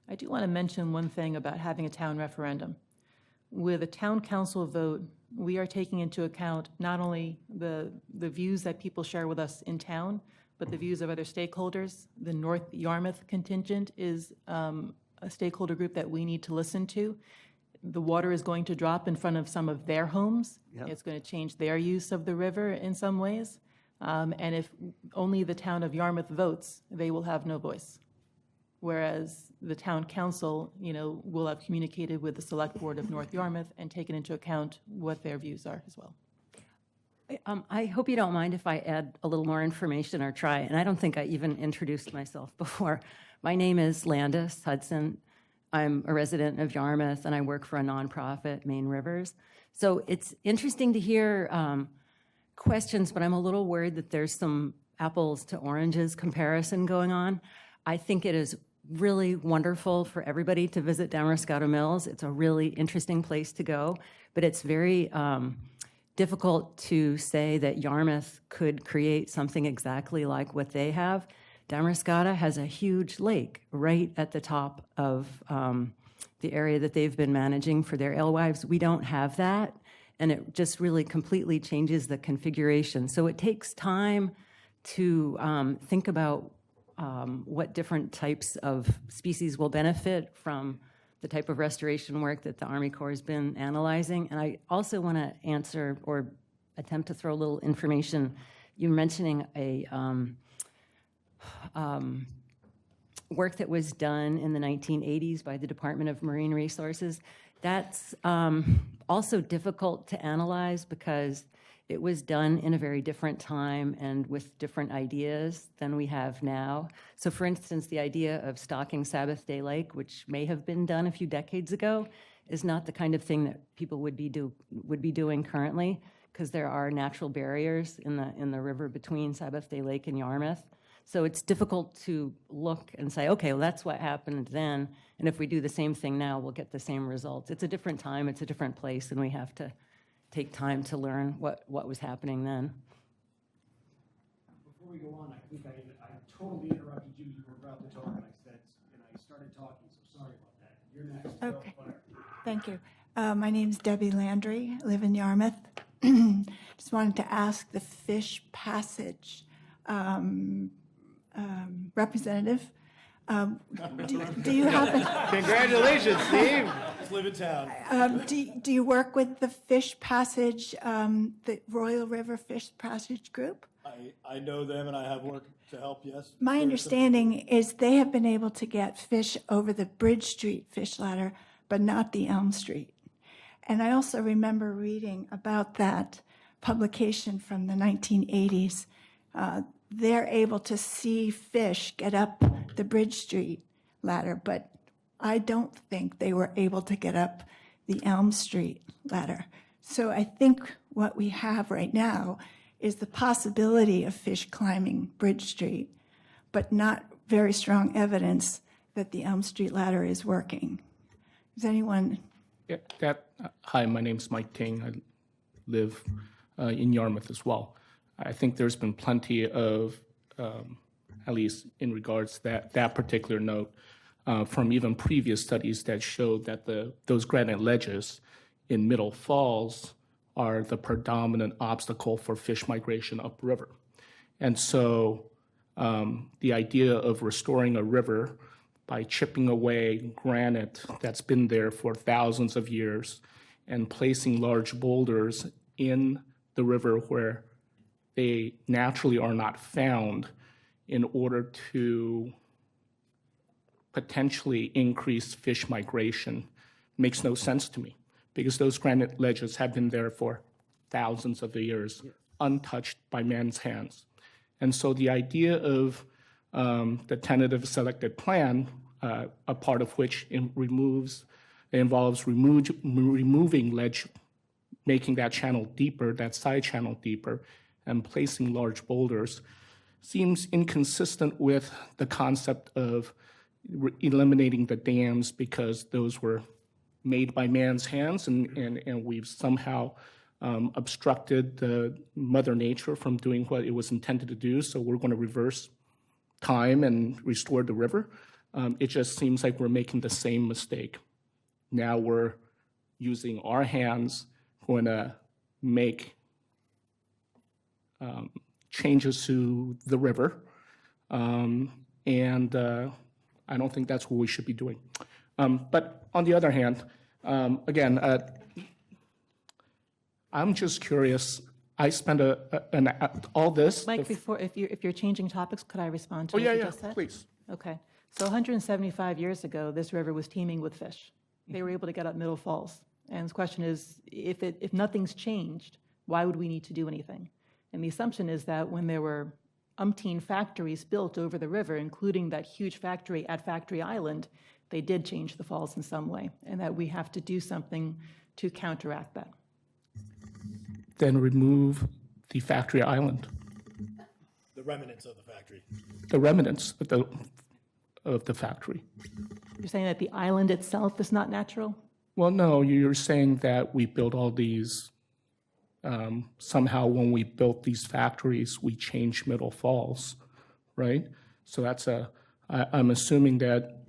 I do want to mention one thing about having a town referendum. With a town council vote, we are taking into account not only the views that people share with us in town, but the views of other stakeholders. The North Yarmouth contingent is a stakeholder group that we need to listen to. The water is going to drop in front of some of their homes. Yep. It's going to change their use of the river in some ways. And if only the town of Yarmouth votes, they will have no voice. Whereas the town council, will have communicated with the select board of North Yarmouth and taken into account what their views are as well. I hope you don't mind if I add a little more information or try, and I don't think I even introduced myself before. My name is Landis Hudson. I'm a resident of Yarmouth, and I work for a nonprofit, Maine Rivers. So it's interesting to hear questions, but I'm a little worried that there's some apples to oranges comparison going on. I think it is really wonderful for everybody to visit Damascotta Mills. It's a really interesting place to go, but it's very difficult to say that Yarmouth could create something exactly like what they have. Damascotta has a huge lake right at the top of the area that they've been managing for their alewives. We don't have that, and it just really completely changes the configuration. So it takes time to think about what different types of species will benefit from the type of restoration work that the Army Corps has been analyzing. And I also want to answer or attempt to throw a little information. You were mentioning a work that was done in the 1980s by the Department of Marine Resources. That's also difficult to analyze because it was done in a very different time and with different ideas than we have now. So for instance, the idea of stocking Sabbath Day Lake, which may have been done a few decades ago, is not the kind of thing that people would be doing currently, because there are natural barriers in the river between Sabbath Day Lake and Yarmouth. So it's difficult to look and say, okay, well, that's what happened then, and if we do the same thing now, we'll get the same results. It's a different time, it's a different place, and we have to take time to learn what was happening then. Before we go on, I think I totally interrupted you. You were about to talk, and I started talking, so sorry about that. You're next. Go, Okay. Claire. Thank you. My name's Debbie Landry. I live in Yarmouth. Just wanted to ask the Fish Passage representative, do you happen, Congratulations, Steve. Just live in town. do you work with the Fish Passage, the Royal River Fish Passage Group? I know them and I have worked to help, yes. My understanding is they have been able to get fish over the Bridge Street fish ladder, but not the Elm Street. And I also remember reading about that publication from the 1980s. They're able to see fish get up the Bridge Street ladder, but I don't think they were able to get up the Elm Street ladder. So I think what we have right now is the possibility of fish climbing Bridge Street, but not very strong evidence that the Elm Street ladder is working. Does anyone? Yeah, hi, my name's Mike Ting. I live in Yarmouth as well. I think there's been plenty of, at least in regards to that particular note, from even previous studies that showed that those granite ledges in Middle Falls are the predominant obstacle for fish migration upriver. And so the idea of restoring a river by chipping away granite that's been there for thousands of years and placing large boulders in the river where they naturally are not found in order to potentially increase fish migration makes no sense to me, because those granite ledges have been there for thousands of years, untouched by man's hands. And so the idea of the tentative selected plan, a part of which involves removing ledge, making that channel deeper, that side channel deeper, and placing large boulders, seems inconsistent with the concept of eliminating the dams, because those were made by man's hands, and we've somehow obstructed the Mother Nature from doing what it was intended to do, so we're going to reverse time and restore the river. It just seems like we're making the same mistake. Now we're using our hands, going to make changes to the river, and I don't think that's what we should be doing. But on the other hand, again, I'm just curious I spent all this. Mike, before, if you're changing topics, could I respond to Oh, what yeah, you yeah, just said? please. Okay. So 175 years ago, this river was teeming with fish. They were able to get up Middle Falls. And the question is, if nothing's changed, why would we need to do anything? And the assumption is that when there were umpteen factories built over the river, including that huge factory at Factory Island, they did change the falls in some way, and that we have to do something to counteract that. Then remove the Factory Island, The remnants of the factory. the remnants of the factory. You're saying that the island itself is not natural? Well, no, you're saying that we built all these, somehow when we built these factories, we changed Middle Falls, right? So I'm assuming that,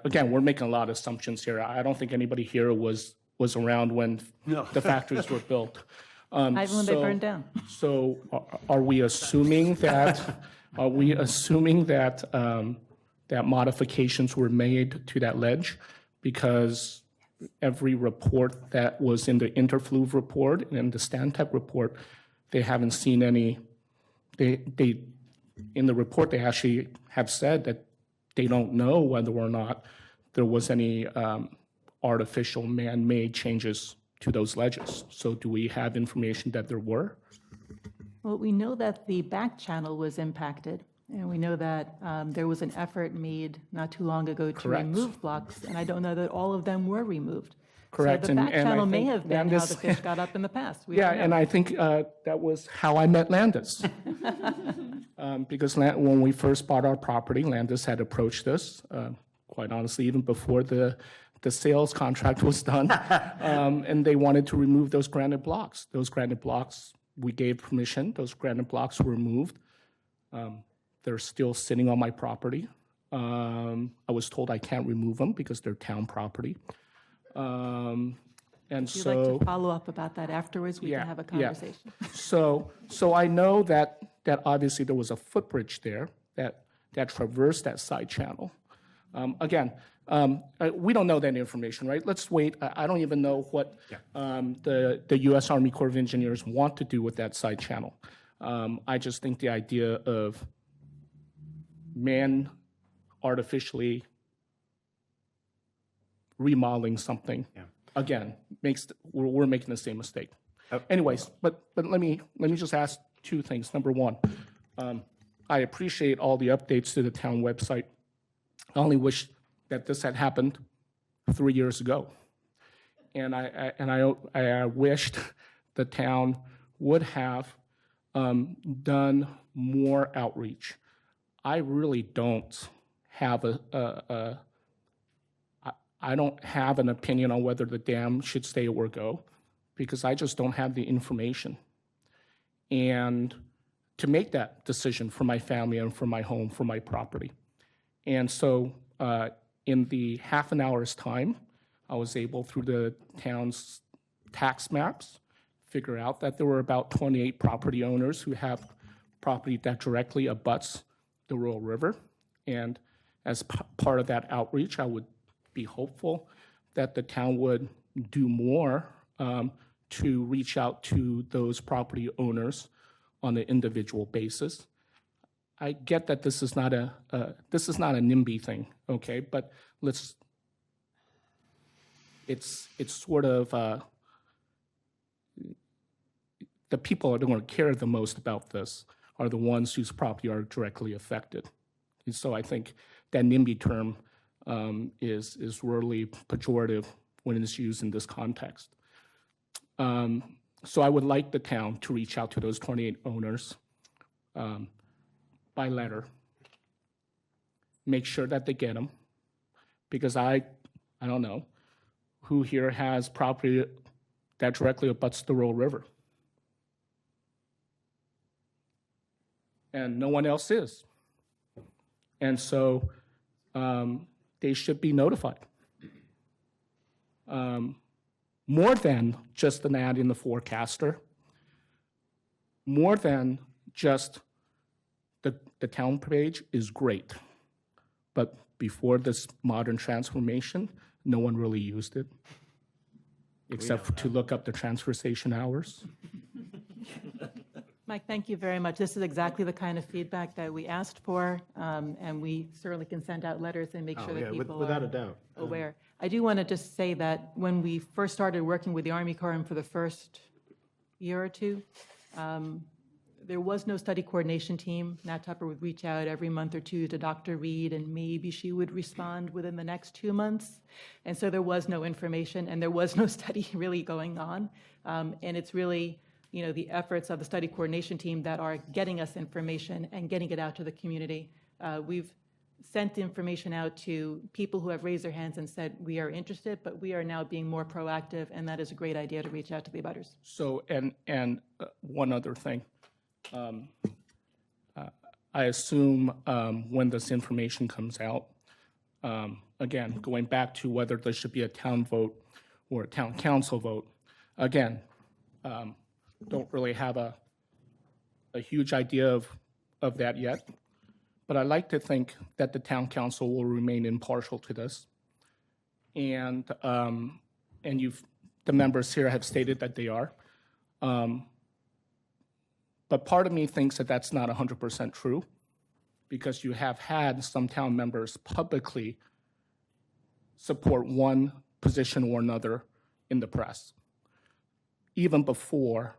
again, we're making a lot of assumptions here. I don't think anybody here was around when the factories were built. Even when they burned down. So are we assuming that, that modifications were made to that ledge? Because every report that was in the Interfluve report and the Stantec report, they haven't seen any, in the report, they actually have said that they don't know whether or not there was any artificial man-made changes to those ledges. So do we have information that there were? Well, we know that the back channel was impacted, and we know that there was an effort made not too long ago to Correct. remove blocks, and I don't know that all of them were removed. Correct, So the back and I channel may think have been how Landis- the fish got up in the past. We Yeah, don't know. and I think that was how I met Landis. Because when we first bought our property, Landis had approached us, quite honestly, even before the sales contract was done, and they wanted to remove those granite blocks. Those granite blocks, we gave permission, those granite blocks were removed. They're still sitting on my property. I was told I can't remove them because they're town property. And If you'd like so, to follow up about that afterwards, we Yeah, can have a yeah. conversation. so I know that obviously there was a footbridge there that traversed that side channel. Again, we don't know that information, right? Let's wait. I don't even know what the U.S. Army Corps of Engineers want to do with that side channel. I just think the idea of man artificially remodeling something, again, we're making the same mistake. Anyways, but let me just ask two things. Number one, I appreciate all the updates to the town website. I only wish that this had happened 3 years ago. And I wished the town would have done more outreach. I really don't have I don't have an opinion on whether the dam should stay or go, because I just don't have the information. And to make that decision for my family and for my home, for my property. And so in the half an hour's time, I was able, through the town's tax maps, figure out that there were about 28 property owners who have property that directly abuts the Royal River. And as part of that outreach, I would be hopeful that the town would do more to reach out to those property owners on an individual basis. I get that this is not a NIMBY thing, okay? But it's sort of the people that are going to care the most about this are the ones whose property are directly affected. And so I think that NIMBY term is really pejorative when it's used in this context. So I would like the town to reach out to those 28 owners by letter, make sure that they get them, because I don't know who here has property that directly abuts the Royal River. And no one else is. And so they should be notified. More than just an ad in the forecaster, more than just the town page is great. But before this modern transformation, no one really used it, except to look up the transfer station hours. Mike, thank you very much. This is exactly the kind of feedback that we asked for, and we certainly can send out letters and make sure that people without are a doubt. aware. I do want to just say that when we first started working with the Army Corps and for the first year or two, there was no study coordination team. Nat Tupper would reach out every month or two to Dr. Reed, and maybe she would respond within the next 2 months. And so there was no information, and there was no study really going on. And it's really, the efforts of the study coordination team that are getting us information and getting it out to the community. We've sent information out to people who have raised their hands and said, we are interested, but we are now being more proactive, and that is a great idea to reach out to the abutters. So, and one other thing. I assume when this information comes out, again, going back to whether there should be a town vote or a town council vote, again, don't really have a huge idea of that yet, but I like to think that the town council will remain impartial to this. And the members here have stated that they are. But part of me thinks that that's not 100% true, because you have had some town members publicly support one position or another in the press, even before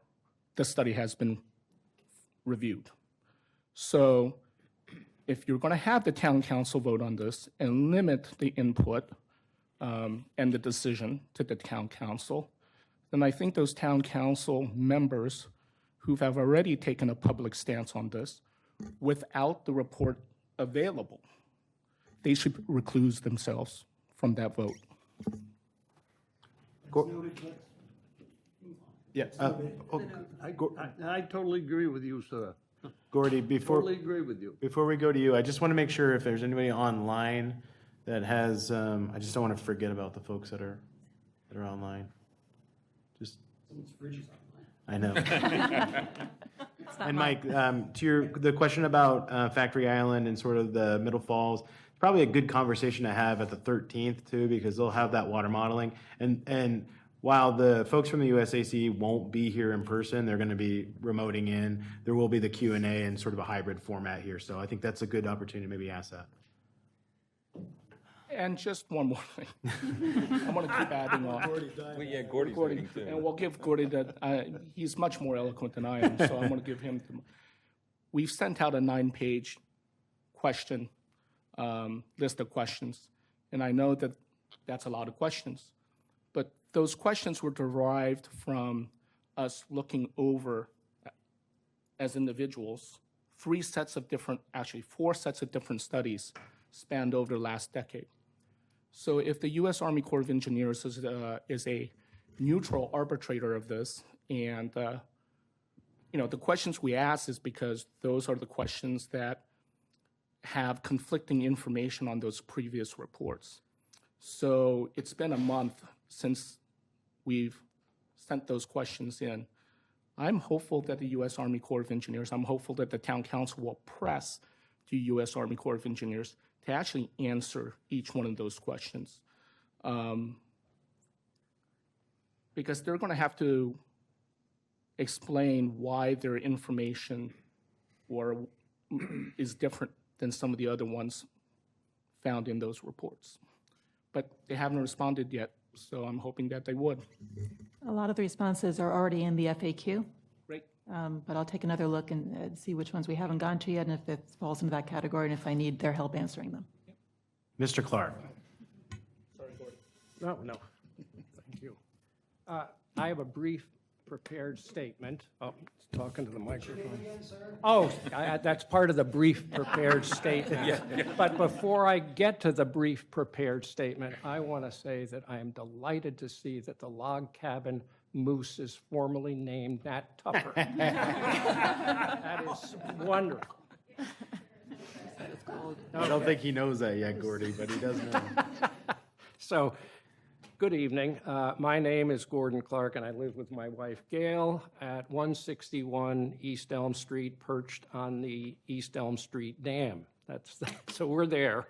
the study has been reviewed. So if you're going to have the town council vote on this and limit the input and the decision to the town council, then I think those town council members who have already taken a public stance on this without the report available, they should recluse themselves from that vote. Yes. I totally agree with you, sir. Gordy, Totally agree with you. before we go to you, I just want to make sure if there's anybody online that has, I just don't want to forget about the folks that are online. Just. I know. And Mike, to the question about Factory Island and sort of the Middle Falls, probably a good conversation to have at the 13th too, because they'll have that water modeling. And while the folks from the USACE won't be here in person, they're going to be remoting in. There will be the Q&A and sort of a hybrid format here. So I think that's a good opportunity to maybe ask that. And just one more thing. I'm going to keep adding on. Well, yeah, Gordy's waiting too. And we'll give Gordy that, he's much more eloquent than I am, so I'm going to give him. We've sent out a 9-page question, list of questions, and I know that that's a lot of questions, but those questions were derived from us looking over, as individuals, 4 sets of different studies spanned over the last decade. So if the U.S. Army Corps of Engineers is a neutral arbitrator of this, and the questions we ask is because those are the questions that have conflicting information on those previous reports. So it's been a month since we've sent those questions in. I'm hopeful that the U.S. Army Corps of Engineers, I'm hopeful that the Town Council will press the U.S. Army Corps of Engineers to actually answer each one of those questions. Because they're going to have to explain why their information is different than some of the other ones found in those reports. But they haven't responded yet, so I'm hoping that they would. A lot of the responses are already in the FAQ. Great. But I'll take another look and see which ones we haven't gone to yet, and if it falls into that category, and if I need their help answering them. Mr. Clark. No, thank you. I have a brief prepared statement. Oh, talking to the microphone. Oh, that's part of the brief prepared statement. But before I get to the brief prepared statement, I want to say that I am delighted to see that the log cabin moose is formally named Nat Tupper. That is wonderful. I don't think he knows that yet, Gordy, but he does know. So, good evening. My name is Gordon Clark, and I live with my wife, Gail, at 161 East Elm Street, perched on the East Elm Street Dam. So we're there.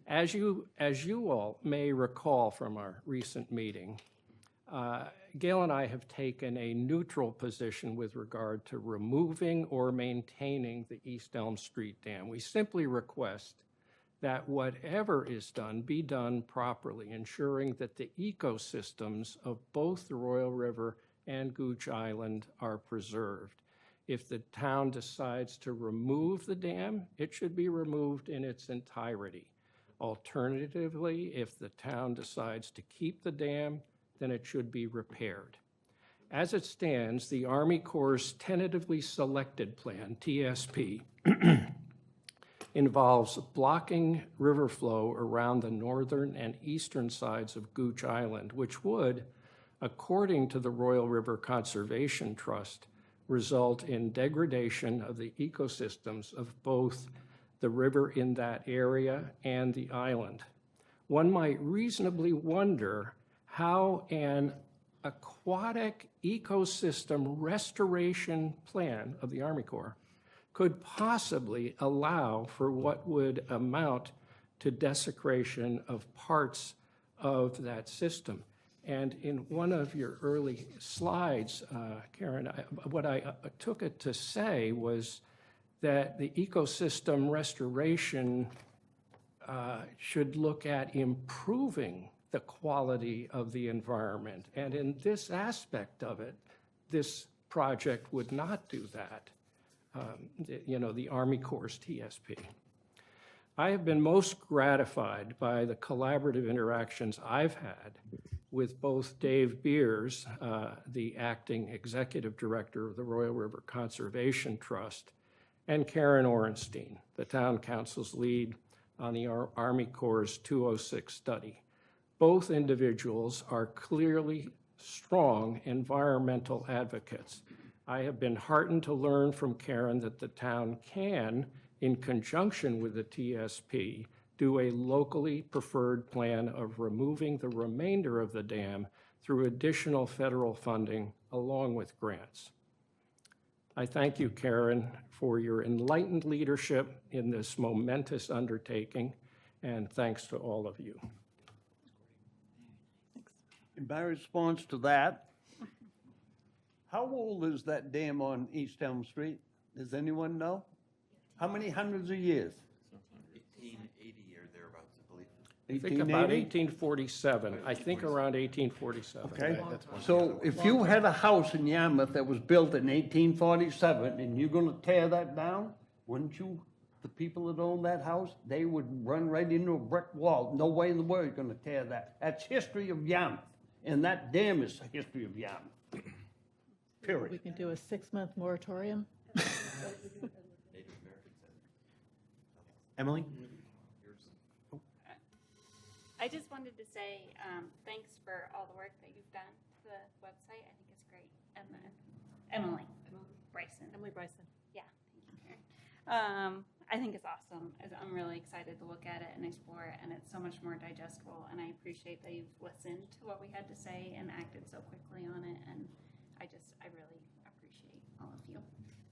As you all may recall from our recent meeting, Gail and I have taken a neutral position with regard to removing or maintaining the East Elm Street Dam. We simply request that whatever is done be done properly, ensuring that the ecosystems of both the Royal River and Gooch Island are preserved. If the town decides to remove the dam, it should be removed in its entirety. Alternatively, if the town decides to keep the dam, then it should be repaired. As it stands, the Army Corps' tentatively selected plan, TSP, involves blocking river flow around the northern and eastern sides of Gooch Island, which would, according to the Royal River Conservation Trust, result in degradation of the ecosystems of both the river in that area and the island. One might reasonably wonder how an aquatic ecosystem restoration plan of the Army Corps could possibly allow for what would amount to desecration of parts of that system. And in one of your early slides, Karen, what I took it to say was that the ecosystem restoration should look at improving the quality of the environment. And in this aspect of it, this project would not do that, the Army Corps' TSP. I have been most gratified by the collaborative interactions I've had with both Dave Beers, the acting executive director of the Royal River Conservation Trust, and Karen Orenstein, the town council's lead on the Army Corps' 206 study. Both individuals are clearly strong environmental advocates. I have been heartened to learn from Karen that the town can, in conjunction with the TSP, do a locally preferred plan of removing the remainder of the dam through additional federal funding along with grants. I thank you, Karen, for your enlightened leadership in this momentous undertaking, and thanks to all of you. In my response to that, how old is that dam on East Elm Street? Does anyone know? How many hundreds of years? 1880 or thereabouts, I believe. I think about 1880? 1847. I think around 1847. Okay, so if you had a house in Yarmouth that was built in 1847 and you're gonna tear that down, wouldn't you, the people that own that house, they would run right into a brick wall. No way in the world you're gonna tear that. That's history of Yarmouth, and that dam is the history of Yarmouth. We Period. can do a 6-month moratorium. Emily? I just wanted to say thanks for all the work that you've done to the website. I think it's great. Emily Bryson. Emily Bryson. Yeah, thank you, Karen. I think it's awesome. I'm really excited to look at it and explore it, and it's so much more digestible. And I appreciate that you've listened to what we had to say and acted so quickly on it. And I really appreciate all of you.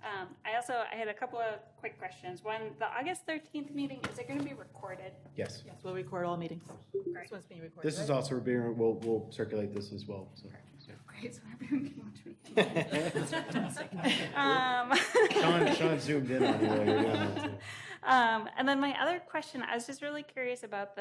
I had a couple of quick questions. One, the August 13th meeting, is it going to be recorded? Yes. Yes, we'll record all meetings. Great. This one's being recorded. This is also being, we'll circulate this as well. So. Great, so everyone can watch me. Sean zoomed in on you while you're doing that too. And then my other question, I was just really curious about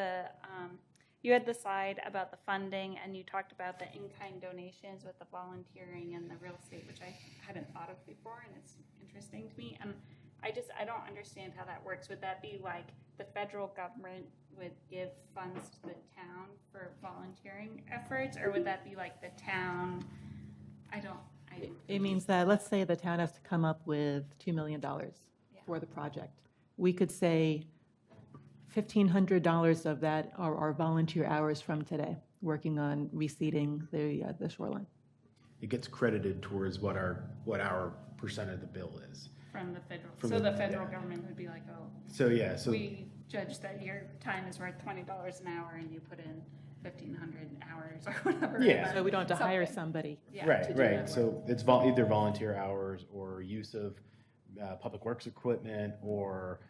you had the slide about the funding, and you talked about the in-kind donations with the volunteering and the real estate, which I hadn't thought of before, and it's interesting to me. And I don't understand how that works. Would that be like the federal government would give funds to the town for volunteering efforts, or would that be like the town? It means that, let's say the town has to come up with $2 million for the project. We could say $1,500 of that are our volunteer hours from today, working on reseeding the shoreline. It gets credited towards what our percent of the bill is. From the federal, From so the- the federal yeah. government would be like, oh, So yeah, so we judge that your time is worth $20 an hour and you put in 1,500 hours or whatever. Yeah. So we don't have to hire Something. somebody. Yeah. right, right. So it's either volunteer hours or use of public works equipment, or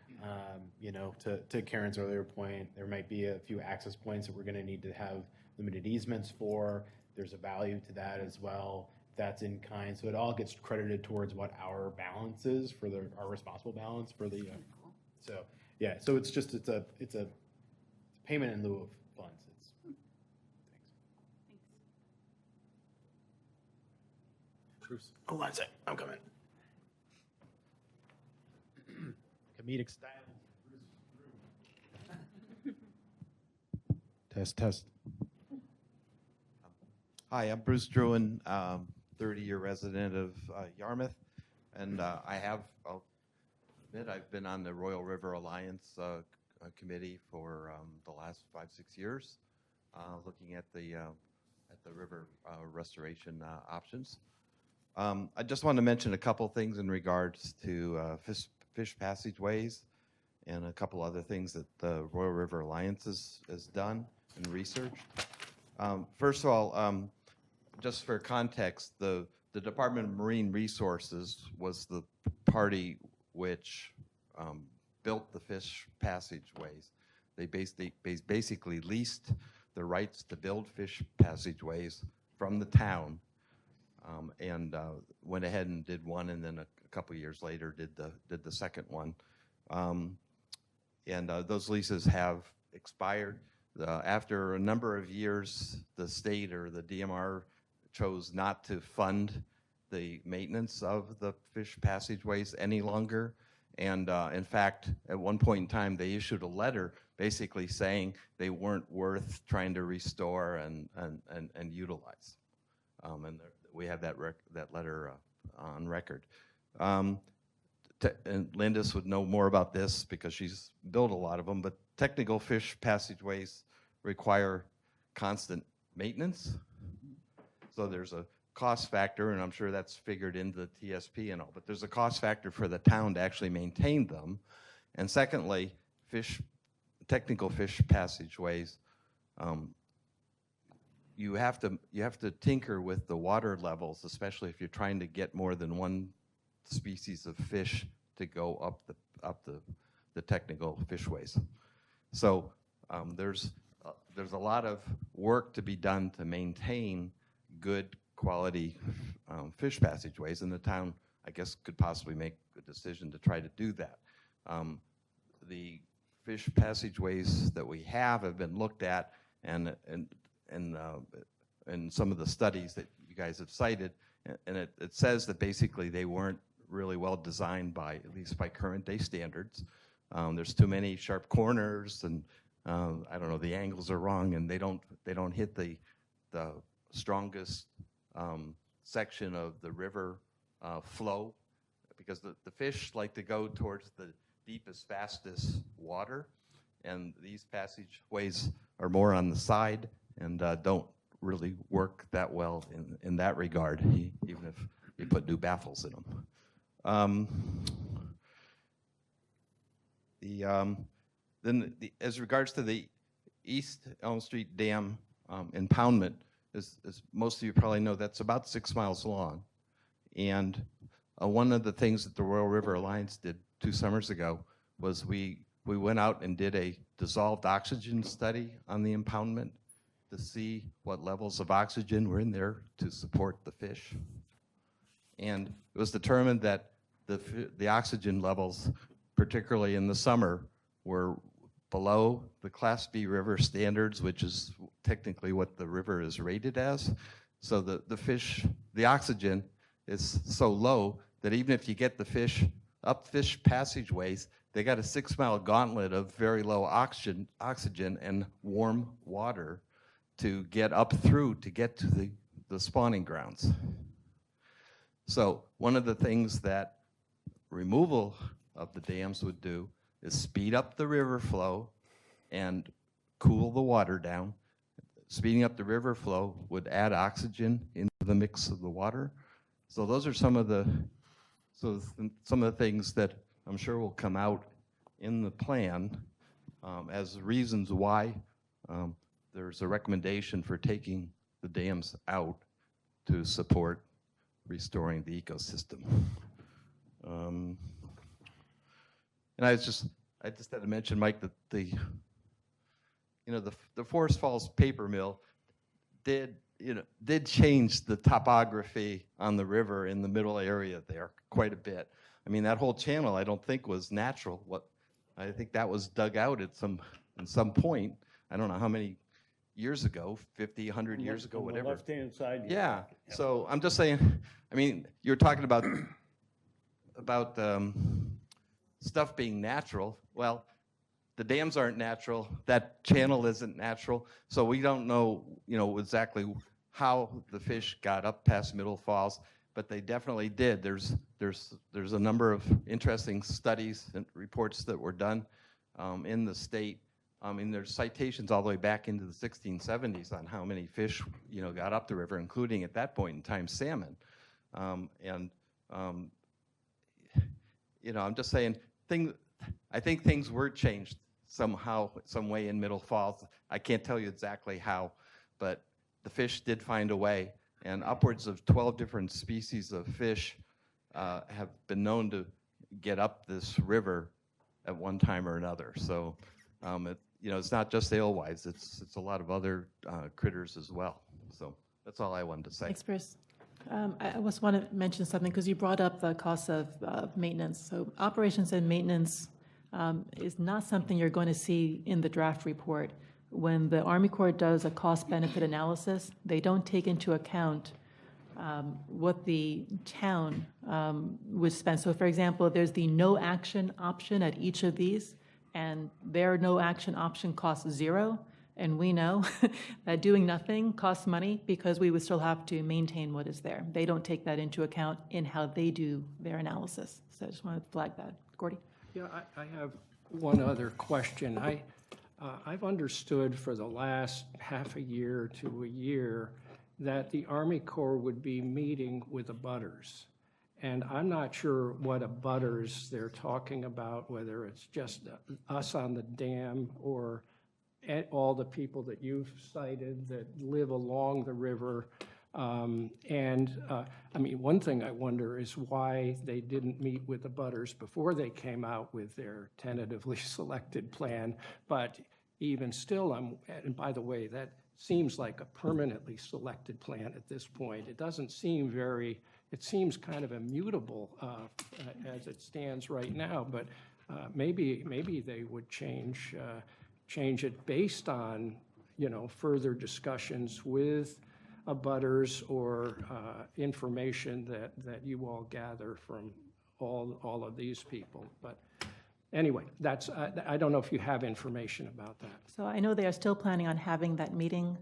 to Karen's earlier point, there might be a few access points that we're going to need to have limited easements for. there's a value to that as well. That's in kind, so it all gets credited towards what our balance is for our responsible balance for the. So yeah, so it's a payment in lieu of funds. Bruce, hold on a sec. I'm coming. Comedic style. Test. Hi, I'm Bruce Druin, 30-year resident of Yarmouth, and I'll admit, I've been on the Royal River Alliance committee for the last 5-6 years, looking at the river restoration options. I just want to mention a couple things in regards to fish passageways and a couple other things that the Royal River Alliance has done and researched. First of all, just for context, the Department of Marine Resources was the party which built the fish passageways. They basically leased the rights to build fish passageways from the town, and went ahead and did one, and then a couple years later did the second one. And those leases have expired. After a number of years, the state or the DMR chose not to fund the maintenance of the fish passageways any longer. And in fact, at one point in time, they issued a letter basically saying they weren't worth trying to restore and utilize. And we have that letter on record. And Landis would know more about this because she's built a lot of them, but technical fish passageways require constant maintenance. So there's a cost factor, and I'm sure that's figured into the TSP and all, but there's a cost factor for the town to actually maintain them. And secondly, technical fish passageways, you have to tinker with the water levels, especially if you're trying to get more than one species of fish to go up the technical fishways. So there's a lot of work to be done to maintain good quality fish passageways, and the town, I guess, could possibly make a decision to try to do that. The fish passageways that we have been looked at, and some of the studies that you guys have cited, and it says that basically they weren't really well designed at least by current day standards. There's too many sharp corners, and I don't know, the angles are wrong, and they don't hit the strongest section of the river flow, because the fish like to go towards the deepest, fastest water, and these passageways are more on the side and don't really work that well in that regard, even if you put new baffles in them. As regards to the East Elm Street Dam impoundment, as most of you probably know, that's about 6 miles long. And one of the things that the Royal River Alliance did 2 summers ago was we went out and did a dissolved oxygen study on the impoundment to see what levels of oxygen were in there to support the fish. And it was determined that the oxygen levels, particularly in the summer, were below the Class B river standards, which is technically what the river is rated as. So the oxygen is so low that even if you get the fish up fish passageways, they got a 6-mile gauntlet of very low oxygen and warm water to get up through to get to the spawning grounds. So one of the things that removal of the dams would do is speed up the river flow and cool the water down. Speeding up the river flow would add oxygen into the mix of the water. So those are some of the things that I'm sure will come out in the plan as reasons why there's a recommendation for taking the dams out to support restoring the ecosystem. And I just had to mention, Mike, that the Forest Falls paper mill did did change the topography on the river in the middle area there quite a bit. I mean, that whole channel I don't think was natural. I think that was dug out at some point. I don't know how many years ago, 50, 100 years ago, On the whatever. left-hand side. Yeah, so I'm just saying, I mean, you're talking about stuff being natural. Well, the dams aren't natural, that channel isn't natural, so we don't know, exactly how the fish got up past Middle Falls, but they definitely did. There's a number of interesting studies and reports that were done in the state. I mean, there's citations all the way back into the 1670s on how many fish, got up the river, including at that point in time salmon. I'm just saying, I think things were changed somehow, some way in Middle Falls. I can't tell you exactly how, but the fish did find a way, and upwards of 12 different species of fish have been known to get up this river at one time or another. So, it's not just alewives; it's a lot of other critters as well. So that's all I wanted to say. Thanks, Bruce. I just want to mention something because you brought up the cost of maintenance. So operations and maintenance is not something you're going to see in the draft report. When the Army Corps does a cost-benefit analysis, they don't take into account what the town would spend. So for example, there's the no action option at each of these, and their no action option costs $0. And we know that doing nothing costs money because we would still have to maintain what is there. They don't take that into account in how they do their analysis. So I just want to flag that. Gordy? Yeah, I have one other question. I've understood for the last half a year to a year that the Army Corps would be meeting with abutters. And I'm not sure what abutters they're talking about, whether it's just us on the dam or all the people that you've cited that live along the river. I mean, one thing I wonder is why they didn't meet with the abutters before they came out with their tentatively selected plan. But even still, and by the way, that seems like a permanently selected plan at this point. It doesn't seem it seems kind of immutable as it stands right now, but maybe they would change it based on, further discussions with abutters or information that you all gather from all of these people. But anyway, I don't know if you have information about that. So I know they are still planning on having that meeting.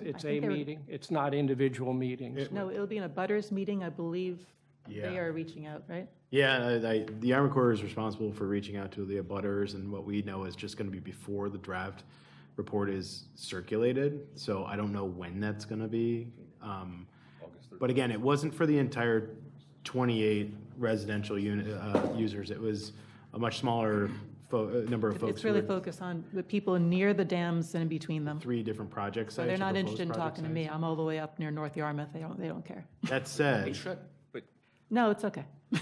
It's a meeting. It's not individual meetings. No, it'll be in a butters meeting, I believe. Yeah. They are reaching out, right? Yeah, the Army Corps is responsible for reaching out to the abutters, and what we know is just going to be before the draft report is circulated. So I don't know when that's going to be. But again, it wasn't for the entire 28 residential unit users. It was a much smaller number of folks. It's really focused on the people near the dams and in between them. 3 different project sites. So they're or not proposed interested in project talking to me. sites. I'm all the way up near North Yarmouth. They don't care. That said, They should, but No, it's okay. I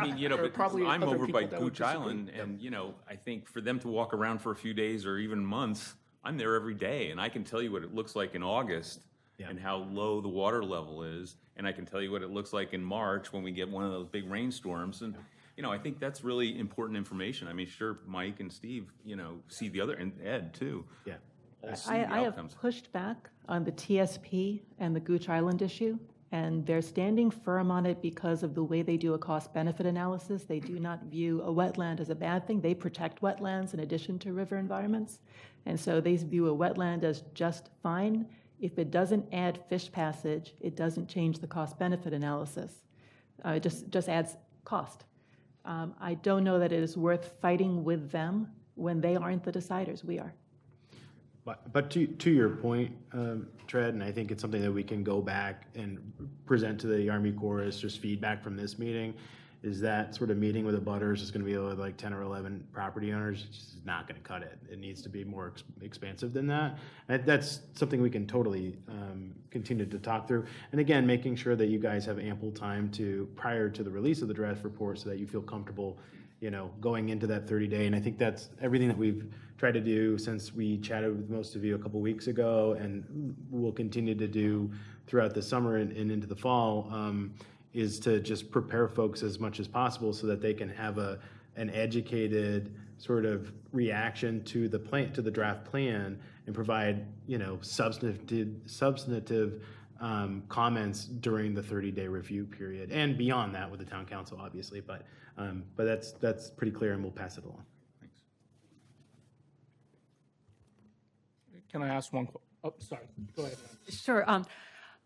mean, There are but probably I'm other over by people that would Gooch Island, and, I think for them to walk around for a few days or even months, I'm there every day, and I can tell you what it looks like in August and how low the water level is, and I can tell you what it looks like in March when we get one of those big rainstorms, and, I think that's really important information. I mean, sure, Mike and Steve, see the other, and Ed, too. yeah. I have pushed back on the TSP and the Gooch Island issue, and they're standing firm on it because of the way they do a cost-benefit analysis. They do not view a wetland as a bad thing. They protect wetlands in addition to river environments. And so they view a wetland as just fine. If it doesn't add fish passage, it doesn't change the cost-benefit analysis. It just adds cost. I don't know that it is worth fighting with them when they aren't the deciders. We are. But to your point, Tred, and I think it's something that we can go back and present to the Army Corps as just feedback from this meeting, is that sort of meeting with the abutters is going to be like 10 or 11 property owners. It's just not going to cut it. It needs to be more expansive than that. And that's something we can totally continue to talk through. And again, making sure that you guys have ample time prior to the release of the draft report so that you feel comfortable going into that 30-day. And I think that's everything that we've tried to do since we chatted with most of you a couple weeks ago, and we'll continue to do throughout the summer and into the fall, is to just prepare folks as much as possible so that they can have an educated sort of reaction to the plan, to the draft plan, and provide substantive comments during the 30-day review period, and beyond that with the town council, obviously. But that's pretty clear, and we'll pass it along. Thanks. Can I ask one? Oh, sorry. Go ahead. Sure.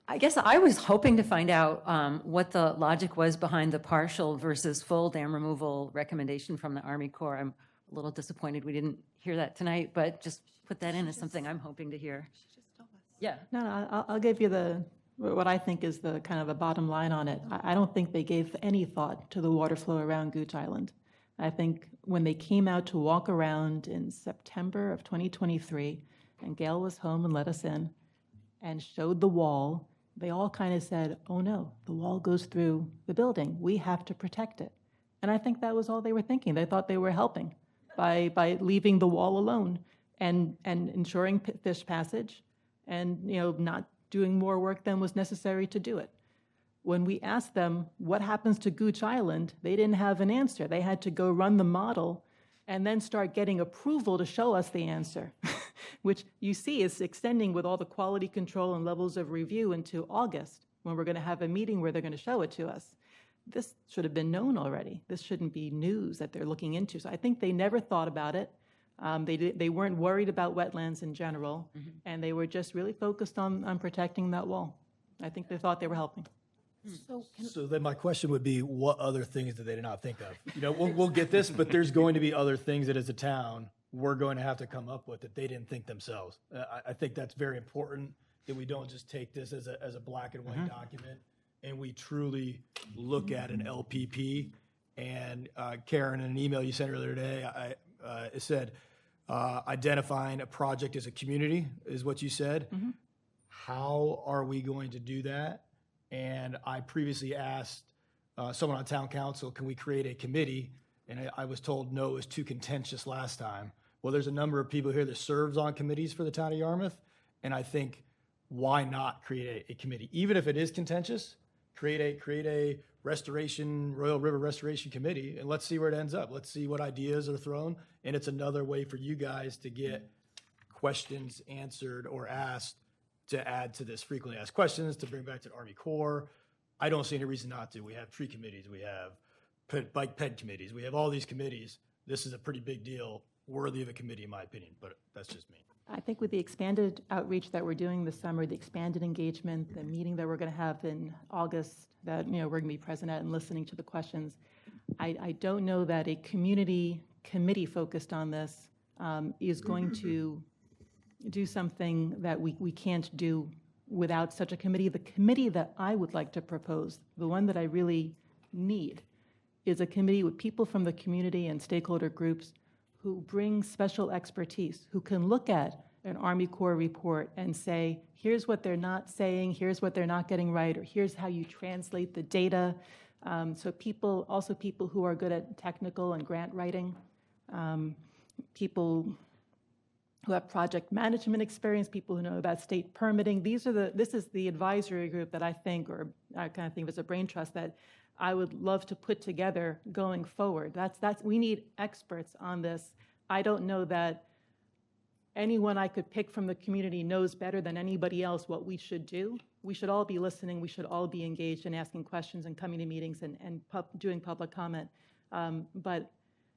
I guess I was hoping to find out what the logic was behind the partial versus full dam removal recommendation from the Army Corps. I'm a little disappointed we didn't hear that tonight, but just put that in as something I'm hoping to hear. Yeah. No, I'll give you what I think is the kind of a bottom line on it. I don't think they gave any thought to the water flow around Gooch Island. I think when they came out to walk around in September of 2023, and Gail was home and let us in and showed the wall, they all kind of said, oh no, the wall goes through the building. We have to protect it. And I think that was all they were thinking. They thought they were helping by leaving the wall alone and ensuring fish passage and not doing more work than was necessary to do it. When we asked them what happens to Gooch Island, they didn't have an answer. They had to go run the model and then start getting approval to show us the answer, which you see is extending with all the quality control and levels of review into August, when we're going to have a meeting where they're going to show it to us. This should have been known already. This shouldn't be news that they're looking into. So I think they never thought about it. They weren't worried about wetlands in general, and they were just really focused on protecting that wall. I think they thought they were helping. So then my question would be, what other things did they not think of? We'll get this, but there's going to be other things that as a town, we're going to have to come up with that they didn't think themselves. I think that's very important, that we don't just take this as a black and white document, and we truly look at an LPP. And Karen, in an email you sent earlier today, it said, identifying a project as a community is what you said. How are we going to do that? And I previously asked someone on town council, can we create a committee? And I was told, no, it was too contentious last time. Well, there's a number of people here that serves on committees for the town of Yarmouth. And I think, why not create a committee? Even if it is contentious, create a Royal River Restoration Committee, and let's see where it ends up. Let's see what ideas are thrown. And it's another way for you guys to get questions answered or asked, to add to this frequently asked questions, to bring back to the Army Corps. I don't see any reason not to. We have tree committees, we have bike ped committees, we have all these committees. This is a pretty big deal, worthy of a committee in my opinion, but that's just me. I think with the expanded outreach that we're doing this summer, the expanded engagement, the meeting that we're going to have in August that we're going to be present at and listening to the questions, I don't know that a community committee focused on this is going to do something that we can't do without such a committee. The committee that I would like to propose, the one that I really need, is a committee with people from the community and stakeholder groups who bring special expertise, who can look at an Army Corps report and say, here's what they're not saying, here's what they're not getting right, or here's how you translate the data. So people who are good at technical and grant writing, people who have project management experience, people who know about state permitting. This is the advisory group that I think, or I kind of think of as a brain trust, that I would love to put together going forward. We need experts on this. I don't know that anyone I could pick from the community knows better than anybody else what we should do. We should all be listening. We should all be engaged in asking questions and coming to meetings and doing public comment. But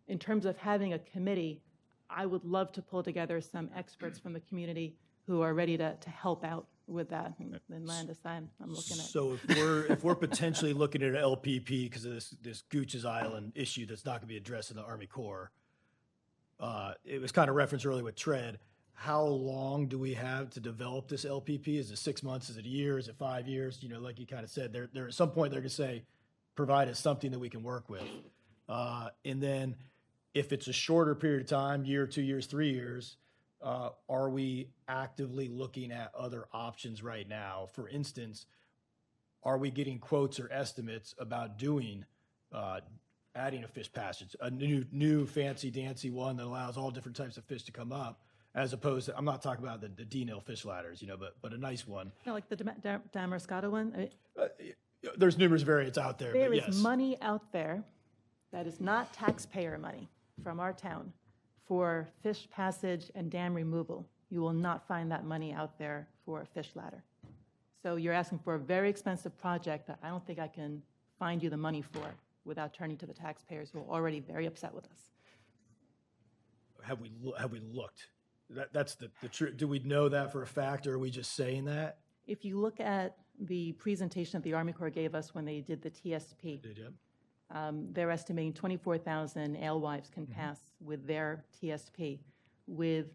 in terms of having a committee, I would love to pull together some experts from the community who are ready to help out with that and land aside. I'm looking at. So if we're potentially looking at an LPP because of this Gooch's Island issue that's not going to be addressed in the Army Corps, it was kind of referenced earlier with TRED. How long do we have to develop this LPP? Is it 6 months? Is it a year? Is it 5 years? Like you kind of said, there at some point they're going to say, provide us something that we can work with, and then. If it's a shorter period of time, year, 2 years, 3 years, are we actively looking at other options right now? For instance, are we getting quotes or estimates about doing adding a fish passage, a new fancy dancy one that allows all different types of fish to come up, as opposed to, I'm not talking about the D-nail fish ladders, but a nice one. No, like the Damariscotta one. There's numerous variants out there, There but is yes. money out there that is not taxpayer money from our town for fish passage and dam removal. You will not find that money out there for a fish ladder. So you're asking for a very expensive project that I don't think I can find you the money for without turning to the taxpayers who are already very upset with us. Have we looked? That's the truth. Do we know that for a fact, or are we just saying that? If you look at the presentation that the Army Corps gave us when they did the TSP, Did you? they're estimating 24,000 alewives can pass with their TSP. With,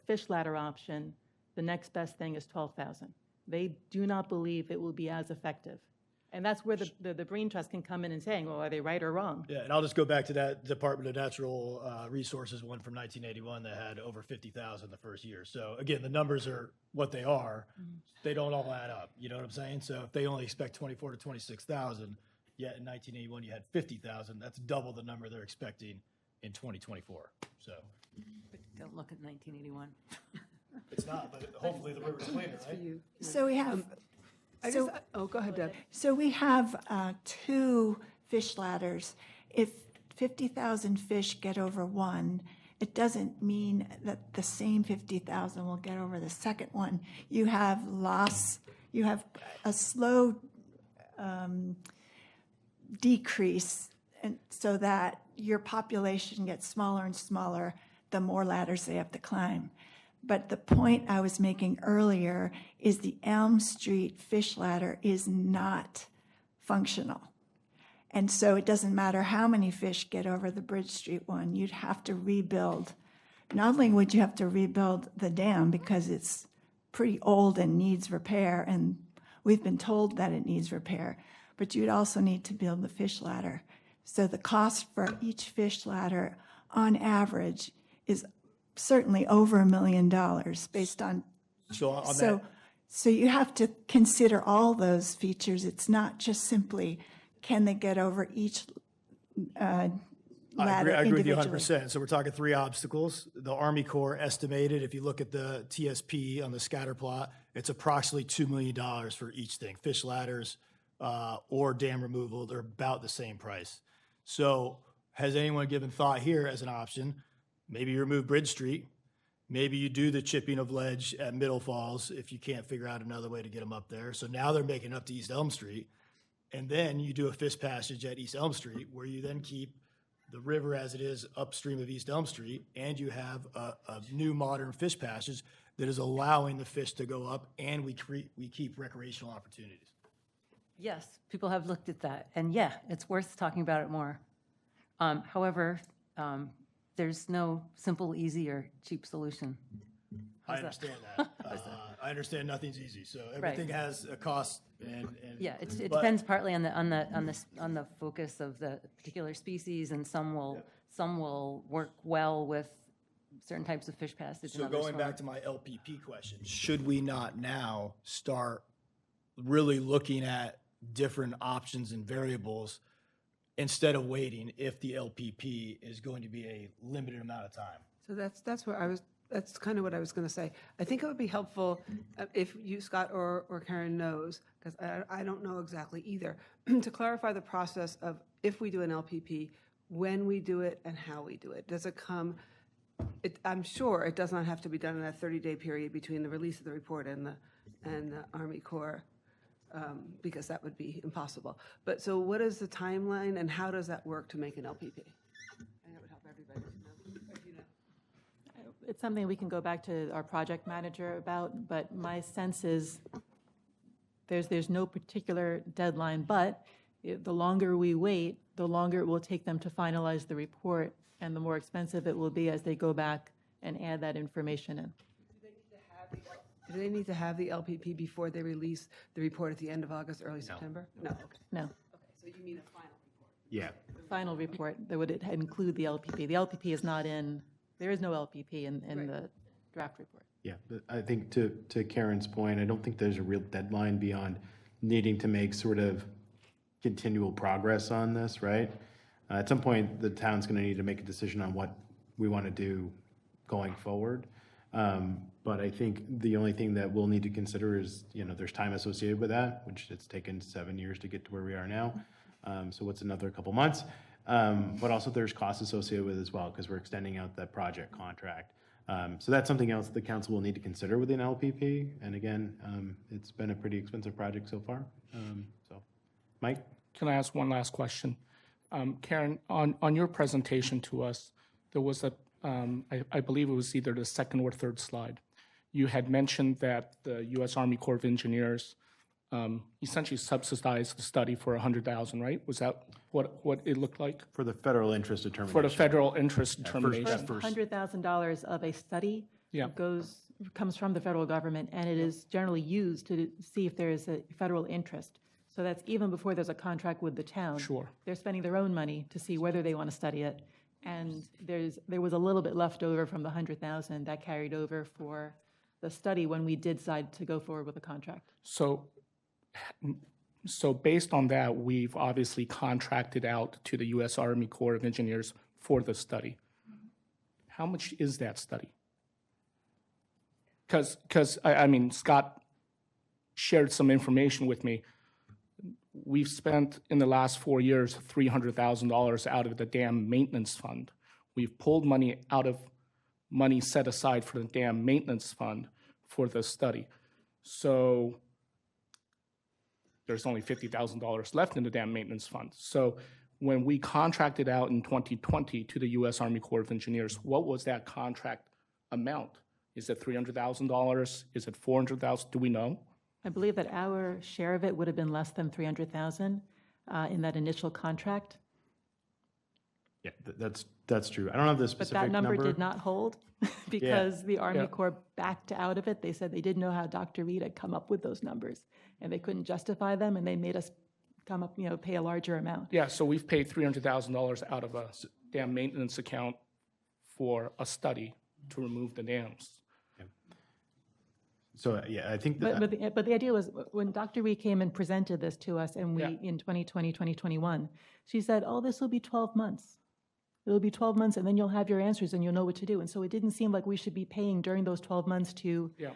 fish ladder option, the next best thing is 12,000. They do not believe it will be as effective. And that's where the Brain Trust can come in and saying, well, are they right or wrong? Yeah, and I'll just go back to that Department of Natural Resources one from 1981 that had over 50,000 the first year. So again, the numbers are what they are. They don't all add up. You know what I'm saying? So if they only expect 24 to 26,000, yet in 1981 you had 50,000, that's double the number they're expecting in 2024. So But don't look at 1981. it's not, but hopefully the river's cleaner, right? So we have, Go ahead, Deb. so we have 2 fish ladders. If 50,000 fish get over one, it doesn't mean that the same 50,000 will get over the second one. You have loss, you have a slow decrease, and so that your population gets smaller and smaller the more ladders they have to climb. But the point I was making earlier is the Elm Street fish ladder is not functional. And so it doesn't matter how many fish get over the Bridge Street one, you'd have to rebuild. Not only would you have to rebuild the dam because it's pretty old and needs repair, and we've been told that it needs repair, but you'd also need to build the fish ladder. So the cost for each fish ladder on average is certainly over $1 million based on. So on that, So you have to consider all those features. It's not just simply, can they get over each ladder I agree with you individually? 100%. So we're talking 3 obstacles. The Army Corps estimated, if you look at the TSP on the scatter plot, it's approximately $2 million for each thing. Fish ladders or dam removal, they're about the same price. So has anyone given thought here as an option? Maybe you remove Bridge Street. Maybe you do the chipping of ledge at Middle Falls if you can't figure out another way to get them up there. So now they're making it up to East Elm Street. And then you do a fish passage at East Elm Street where you then keep the river as it is upstream of East Elm Street, and you have a new modern fish passage that is allowing the fish to go up, and we keep recreational opportunities. Yes, people have looked at that, and yeah, it's worth talking about it more. However, there's no simple, easy, or cheap solution. I understand that. I understand nothing's easy, so everything has a cost. And Yeah, it but- depends partly on the focus of the particular species, and some will work well with certain types of fish passage. So and others going back won't. to my LPP question, should we not now start really looking at different options and variables instead of waiting if the LPP is going to be a limited amount of time? So that's where I was. That's kind of what I was going to say. I think it would be helpful if you, Scott, or Karen knows, because I don't know exactly either, to clarify the process of if we do an LPP, when we do it, and how we do it. Does it come? I'm sure it does not have to be done in a 30-day period between the release of the report and the Army Corps, because that would be impossible. But so, what is the timeline, and how does that work to make an LPP? I think that would help everybody to know. If you know. It's something we can go back to our project manager about, but my sense is there's no particular deadline, but the longer we wait, the longer it will take them to finalize the report, and the more expensive it will be as they go back and add that information in. Do they need to have the LPP before they release the report at the end of August, early September? No. Okay. No, Okay. So you mean a final report? Yeah. final report, that would include the LPP. The LPP is not in, there is no LPP in the draft report. Yeah, but I think to Karen's point, I don't think there's a real deadline beyond needing to make sort of continual progress on this, right? At some point, the town's going to need to make a decision on what we want to do going forward. But I think the only thing that we'll need to consider is, there's time associated with that, which it's taken 7 years to get to where we are now. So what's another couple months? But also there's costs associated with it as well, because we're extending out that project contract. So that's something else the council will need to consider within LPP. And again, it's been a pretty expensive project so far. So, Mike? Can I ask one last question? Karen, on your presentation to us, there was I believe it was either the second or third slide. You had mentioned that the U.S. Army Corps of Engineers essentially subsidized the study for $100,000, right? Was that what it looked like? For the federal interest determination. For the federal interest determination. $100,000 of a study Yeah. comes from the federal government, and it is generally used to see if there is a federal interest. So that's even before there's a contract with the town. Sure. They're spending their own money to see whether they want to study it. And there was a little bit left over from the $100,000 that carried over for the study when we did decide to go forward with the contract. So based on that, we've obviously contracted out to the U.S. Army Corps of Engineers for the study. How much is that study? Because I mean, Scott shared some information with me. We've spent in the last 4 years $300,000 out of the dam maintenance fund. We've pulled money out of money set aside for the dam maintenance fund for the study. So there's only $50,000 left in the dam maintenance fund. So when we contracted out in 2020 to the U.S. Army Corps of Engineers, what was that contract amount? Is it $300,000? Is it $400,000? Do we know? I believe that our share of it would have been less than $300,000 in that initial contract. Yeah, that's true. I don't have the But specific that number did not hold because the Army Yeah. Corps backed out of it. They said they didn't know how Dr. Reed had come up with those numbers, and they couldn't justify them, and they made us come up, pay a larger amount. Yeah, so we've paid $300,000 out of a dam maintenance account for a study to remove the dams. So, yeah, I think that. But the idea was when Dr. Reed came and presented this to us, and we Yeah. in 2020, 2021, she said, "Oh, this will be 12 months. It'll be 12 months, and then you'll have your answers, and you'll know what to do." And so it didn't seem like we should be paying during those 12 months to, Yeah.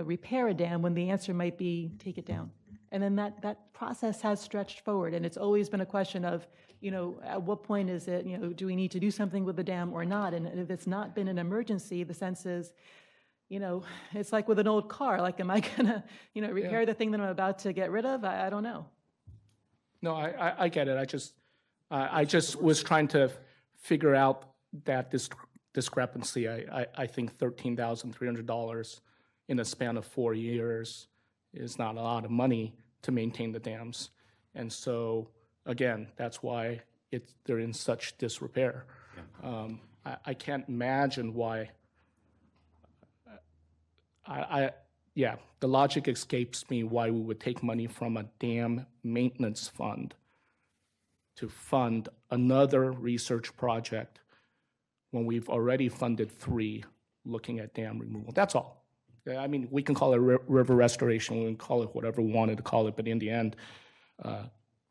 repair a dam when the answer might be take it down. And then that process has stretched forward, and it's always been a question of, at what point is it, do we need to do something with the dam or not? And if it's not been an emergency, the sense is, it's like with an old car. Like, am I gonna, repair the thing that I'm about to get rid of? I don't know. No, I get it. I just was trying to figure out that discrepancy. I think $13,300 in a span of 4 years is not a lot of money to maintain the dams. And so, again, that's why they're in such disrepair. I can't imagine why. The logic escapes me why we would take money from a dam maintenance fund to fund another research project when we've already funded 3 looking at dam removal. That's all. I mean, we can call it river restoration, we can call it whatever we wanted to call it, but in the end,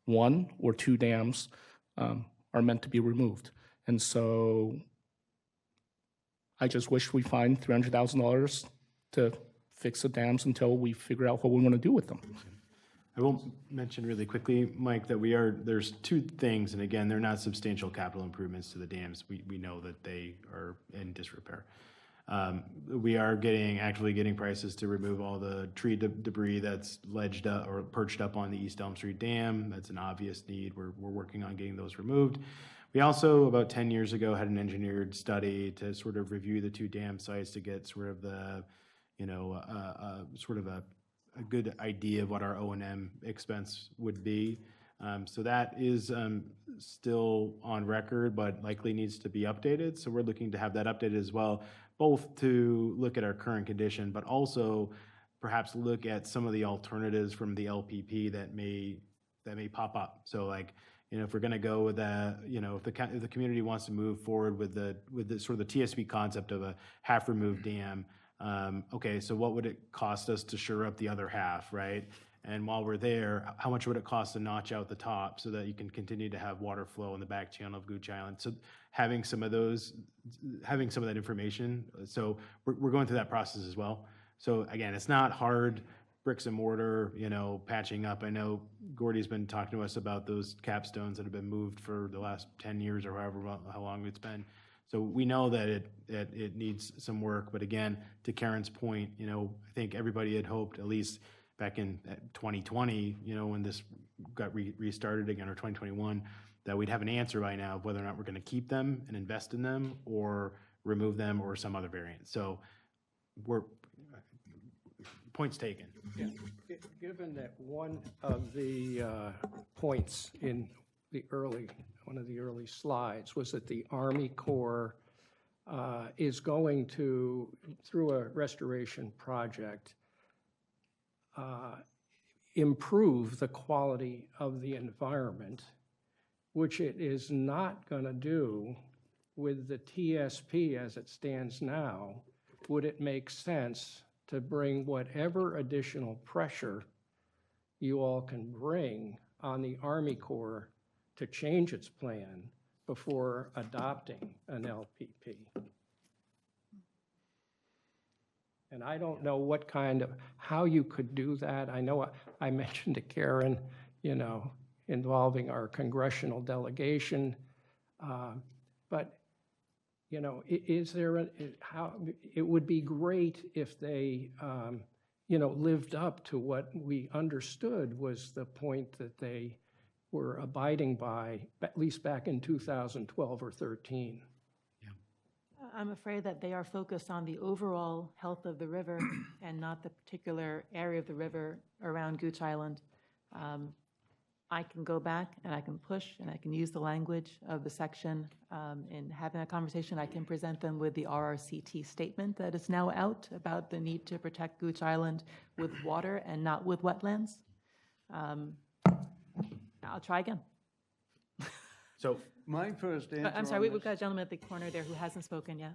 1 or 2 dams are meant to be removed. And so I just wish we find $300,000 to fix the dams until we figure out what we want to do with them. I will mention really quickly, Mike, that there's 2 things, and again, they're not substantial capital improvements to the dams. We know that they are in disrepair. We are actually getting prices to remove all the tree debris that's ledged up or perched up on the East Elm Street Dam. That's an obvious need. We're working on getting those removed. We also, about 10 years ago, had an engineered study to sort of review the 2 dam sites to get sort of the, sort of a good idea of what our O&M expense would be. So that is still on record, but likely needs to be updated. So we're looking to have that updated as well, both to look at our current condition, but also perhaps look at some of the alternatives from the LPP that may pop up. So like, if we're going to go with that, if the community wants to move forward with the sort of the TSP concept of a half-removed dam, okay, so what would it cost us to shore up the other half, right? And while we're there, how much would it cost to notch out the top so that you can continue to have water flow in the back channel of Gooch Island? So having some of that information. So we're going through that process as well. So again, it's not hard bricks and mortar, patching up. I know Gordy's been talking to us about those capstones that have been moved for the last 10 years or how long it's been. So we know that it needs some work. But again, to Karen's point, I think everybody had hoped, at least back in 2020, when this got restarted again, or 2021, that we'd have an answer by now of whether or not we're going to keep them and invest in them or remove them or some other variant. So point's taken. Yeah. Given that one of the points in one of the early slides was that the Army Corps is going to, through a restoration project, improve the quality of the environment, which it is not going to do with the TSP as it stands now. Would it make sense to bring whatever additional pressure you all can bring on the Army Corps to change its plan before adopting an LPP? And I don't know how you could do that. I know I mentioned to Karen, involving our congressional delegation, but is there it would be great if they, lived up to what we understood was the point that they were abiding by, at least back in 2012 or 13. I'm afraid that they are focused on the overall health of the river and not the particular area of the river around Gooch Island. I can go back and I can push and I can use the language of the section. In having a conversation, I can present them with the RRCT statement that is now out about the need to protect Gooch Island with water and not with wetlands. I'll try again. So My first answer I'm sorry, on we've got a this, gentleman at the corner there who hasn't spoken yet.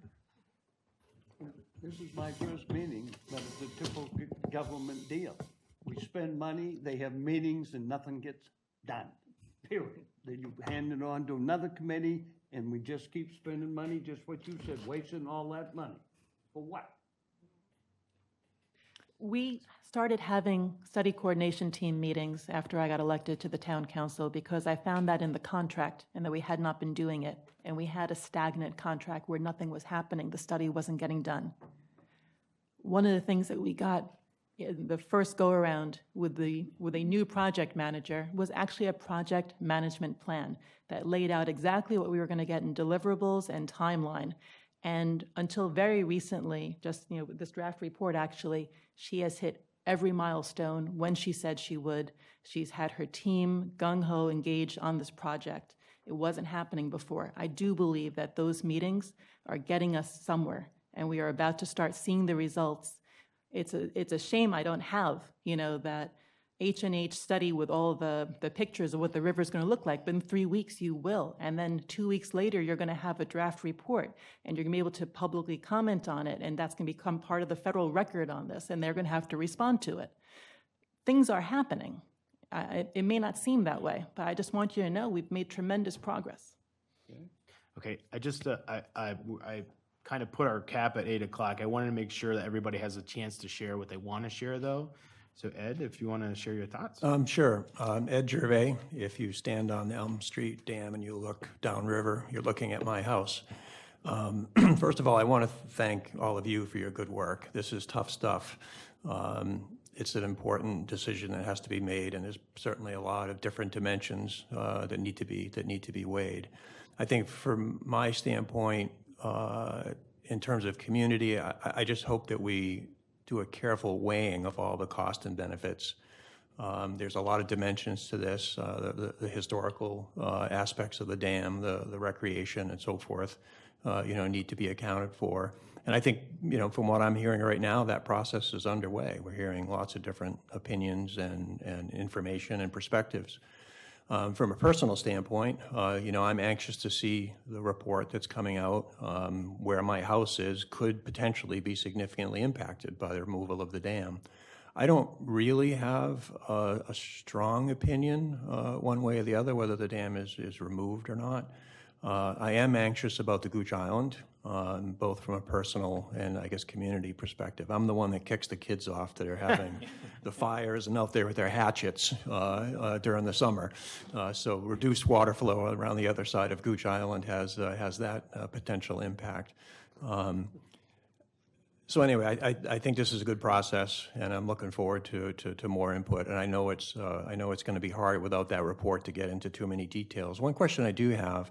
this is my first meeting, but it's a typical government deal. We spend money, they have meetings, and nothing gets done, period. Then you hand it on to another committee, and we just keep spending money, just what you said, wasting all that money. For what? We started having study coordination team meetings after I got elected to the town council because I found that in the contract and that we had not been doing it. And we had a stagnant contract where nothing was happening. The study wasn't getting done. One of the things that we got in the first go-around with a new project manager was actually a project management plan that laid out exactly what we were going to get in deliverables and timeline. And until very recently, just with this draft report, actually, she has hit every milestone when she said she would. She's had her team gung-ho engaged on this project. It wasn't happening before. I do believe that those meetings are getting us somewhere, and we are about to start seeing the results. It's a shame I don't have, that H&H study with all the pictures of what the river is going to look like, but in 3 weeks you will. And then 2 weeks later, you're going to have a draft report, and you're going to be able to publicly comment on it, and that's going to become part of the federal record on this, and they're going to have to respond to it. Things are happening. It may not seem that way, but I just want you to know we've made tremendous progress. Okay, I just, I kind of put our cap at 8 o'clock. I wanted to make sure that everybody has a chance to share what they want to share, though. So Ed, if you want to share your thoughts. Sure. Ed Gervais, if you stand on the Elm Street Dam and you look downriver, you're looking at my house. First of all, I want to thank all of you for your good work. This is tough stuff. It's an important decision that has to be made, and there's certainly a lot of different dimensions that need to be weighed. I think from my standpoint, in terms of community, I just hope that we do a careful weighing of all the costs and benefits. There's a lot of dimensions to this, the historical aspects of the dam, the recreation and so forth, need to be accounted for. And I think, from what I'm hearing right now, that process is underway. We're hearing lots of different opinions and information and perspectives. From a personal standpoint, I'm anxious to see the report that's coming out. Where my house is could potentially be significantly impacted by the removal of the dam. I don't really have a strong opinion one way or the other, whether the dam is removed or not. I am anxious about the Gooch Island, both from a personal and, I guess, community perspective. I'm the one that kicks the kids off that are having the fires and out there with their hatchets during the summer. So reduced water flow around the other side of Gooch Island has that potential impact. So anyway, I think this is a good process, and I'm looking forward to more input. And I know it's going to be hard without that report to get into too many details. One question I do have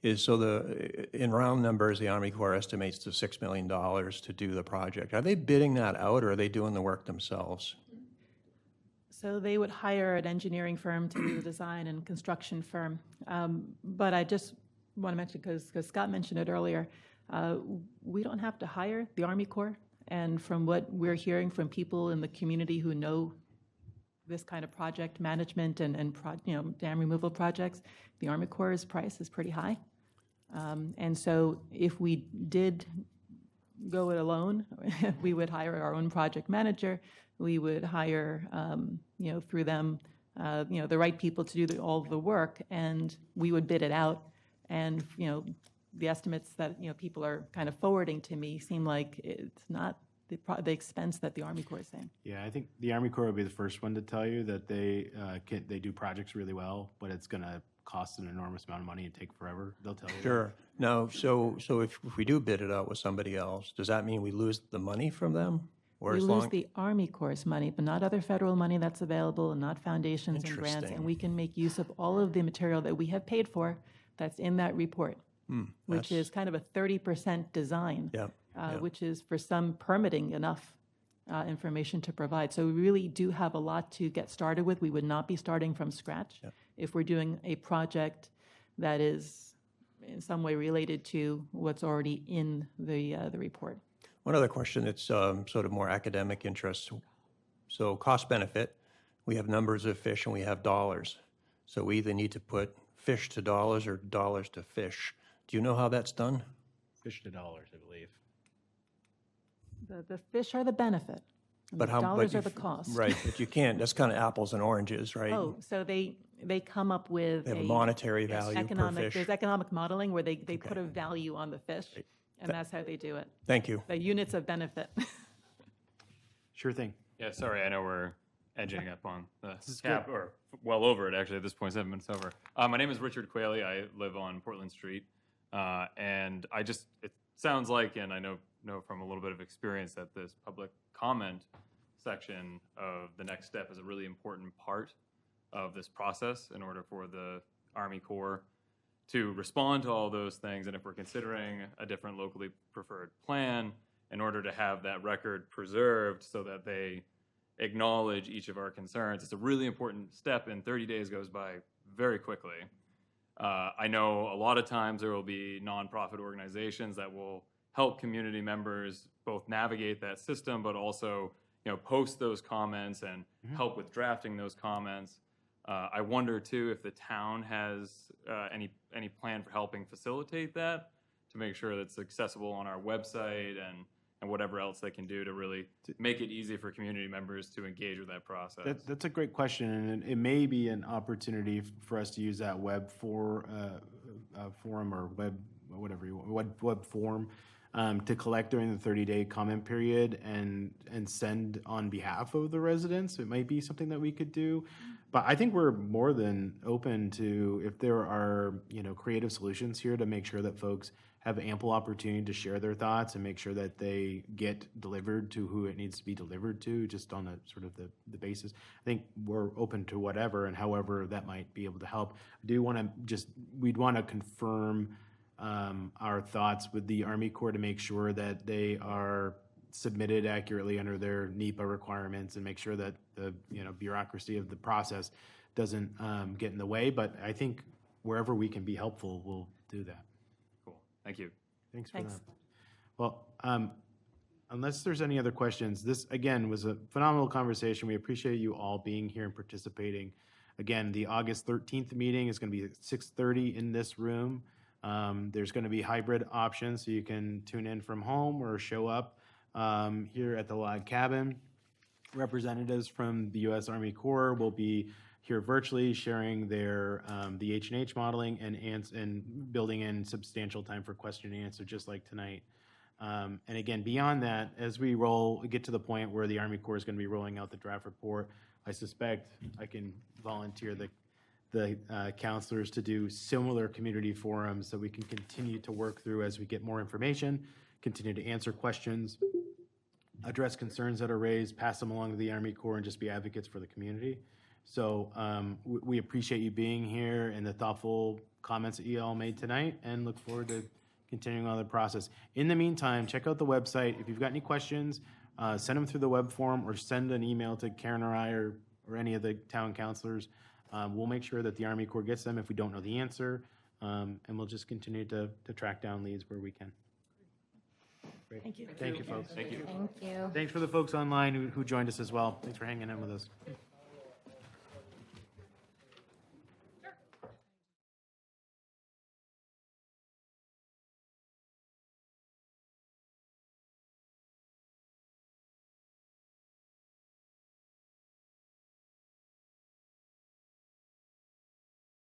is, in round numbers, the Army Corps estimates to $6 million to do the project. Are they bidding that out, or are they doing the work themselves? So they would hire an engineering firm to do the design and construction firm. But I just want to mention, because Scott mentioned it earlier, we don't have to hire the Army Corps. And from what we're hearing from people in the community who know this kind of project management and dam removal projects, the Army Corps' price is pretty high. And so if we did go it alone, we would hire our own project manager. We would hire, through them, the right people to do all the work, and we would bid it out. And, the estimates that, people are kind of forwarding to me seem like it's not the expense that the Army Corps is saying. Yeah, I think the Army Corps would be the first one to tell you that they do projects really well, but it's going to cost an enormous amount of money and take forever. They'll tell you. Sure. No, so if we do bid it out with somebody else, does that mean we lose the money from them? Or We as lose long, the Army Corps' money, but not other federal money that's available, and not foundations and grants. Interesting. And we can make use of all of the material that we have paid for that's in that report, which is kind of a 30% design, Yeah, which is for some permitting enough information to provide. So we really do have a lot to get started with. We would not be starting from scratch if we're doing a project that is in some way related to what's already in the report. One other question that's sort of more academic interest. So cost benefit, we have numbers of fish and we have dollars. So we either need to put fish to dollars or dollars to fish. Do you know how that's done? Fish to dollars, I believe. The fish are the benefit, and the dollars are the cost. Right, but you can't, that's kind of apples and oranges, right? Oh, so they come up with They have a monetary value per economic, fish. there's economic modeling where they put a value on the fish, and that's how they do it. Thank you. The units of benefit. Sure thing. Yeah, sorry, I know we're edging up on the cap, or well over it actually at this point, 7 minutes over. My name is Richard Quayle. I live on Portland Street, and it sounds like, and I know from a little bit of experience, that this public comment section of the next step is a really important part of this process in order for the Army Corps to respond to all those things. And if we're considering a different locally preferred plan, in order to have that record preserved so that they acknowledge each of our concerns, it's a really important step, and 30 days goes by very quickly. I know a lot of times there will be nonprofit organizations that will help community members both navigate that system, but also post those comments and help with drafting those comments. I wonder too if the town has any plan for helping facilitate that, to make sure that it's accessible on our website and whatever else they can do to really make it easy for community members to engage with that process. That's a great question, and it may be an opportunity for us to use that web forum or web form to collect during the 30-day comment period and send on behalf of the residents. It might be something that we could do, but I think we're more than open to, if there are creative solutions here, to make sure that folks have ample opportunity to share their thoughts and make sure that they get delivered to who it needs to be delivered to, just on a sort of the basis. I think we're open to whatever and however that might be able to help. We'd want to confirm our thoughts with the Army Corps to make sure that they are submitted accurately under their NEPA requirements, and make sure that the bureaucracy of the process doesn't get in the way. But I think wherever we can be helpful, we'll do that. Cool. Thank you. Thanks for that. Well, unless there's any other questions, this again was a phenomenal conversation. We appreciate you all being here and participating. Again, the August 13th meeting is going to be at 6:30 in this room. There's going to be hybrid options, so you can tune in from home or show up here at the log cabin. representatives from the U.S. Army Corps will be here virtually sharing their the H&H modeling and building in substantial time for question and answer, just like tonight. And again, beyond that, as we get to the point where the Army Corps is going to be rolling out the draft report, I suspect I can volunteer the counselors to do similar community forums so we can continue to work through as we get more information, continue to answer questions, address concerns that are raised, pass them along to the Army Corps, and just be advocates for the community. So we appreciate you being here and the thoughtful comments that you all made tonight, and look forward to continuing on the process. In the meantime, check out the website. If you've got any questions, send them through the web form or send an email to Karen or I or any of the town councilors. We'll make sure that the Army Corps gets them if we don't know the answer, and we'll just continue to track down leads where we can. Great. Thank you. Thank you, folks. Thank you. Thank you. Thanks for the folks online who joined us as well. Thanks for hanging in with us.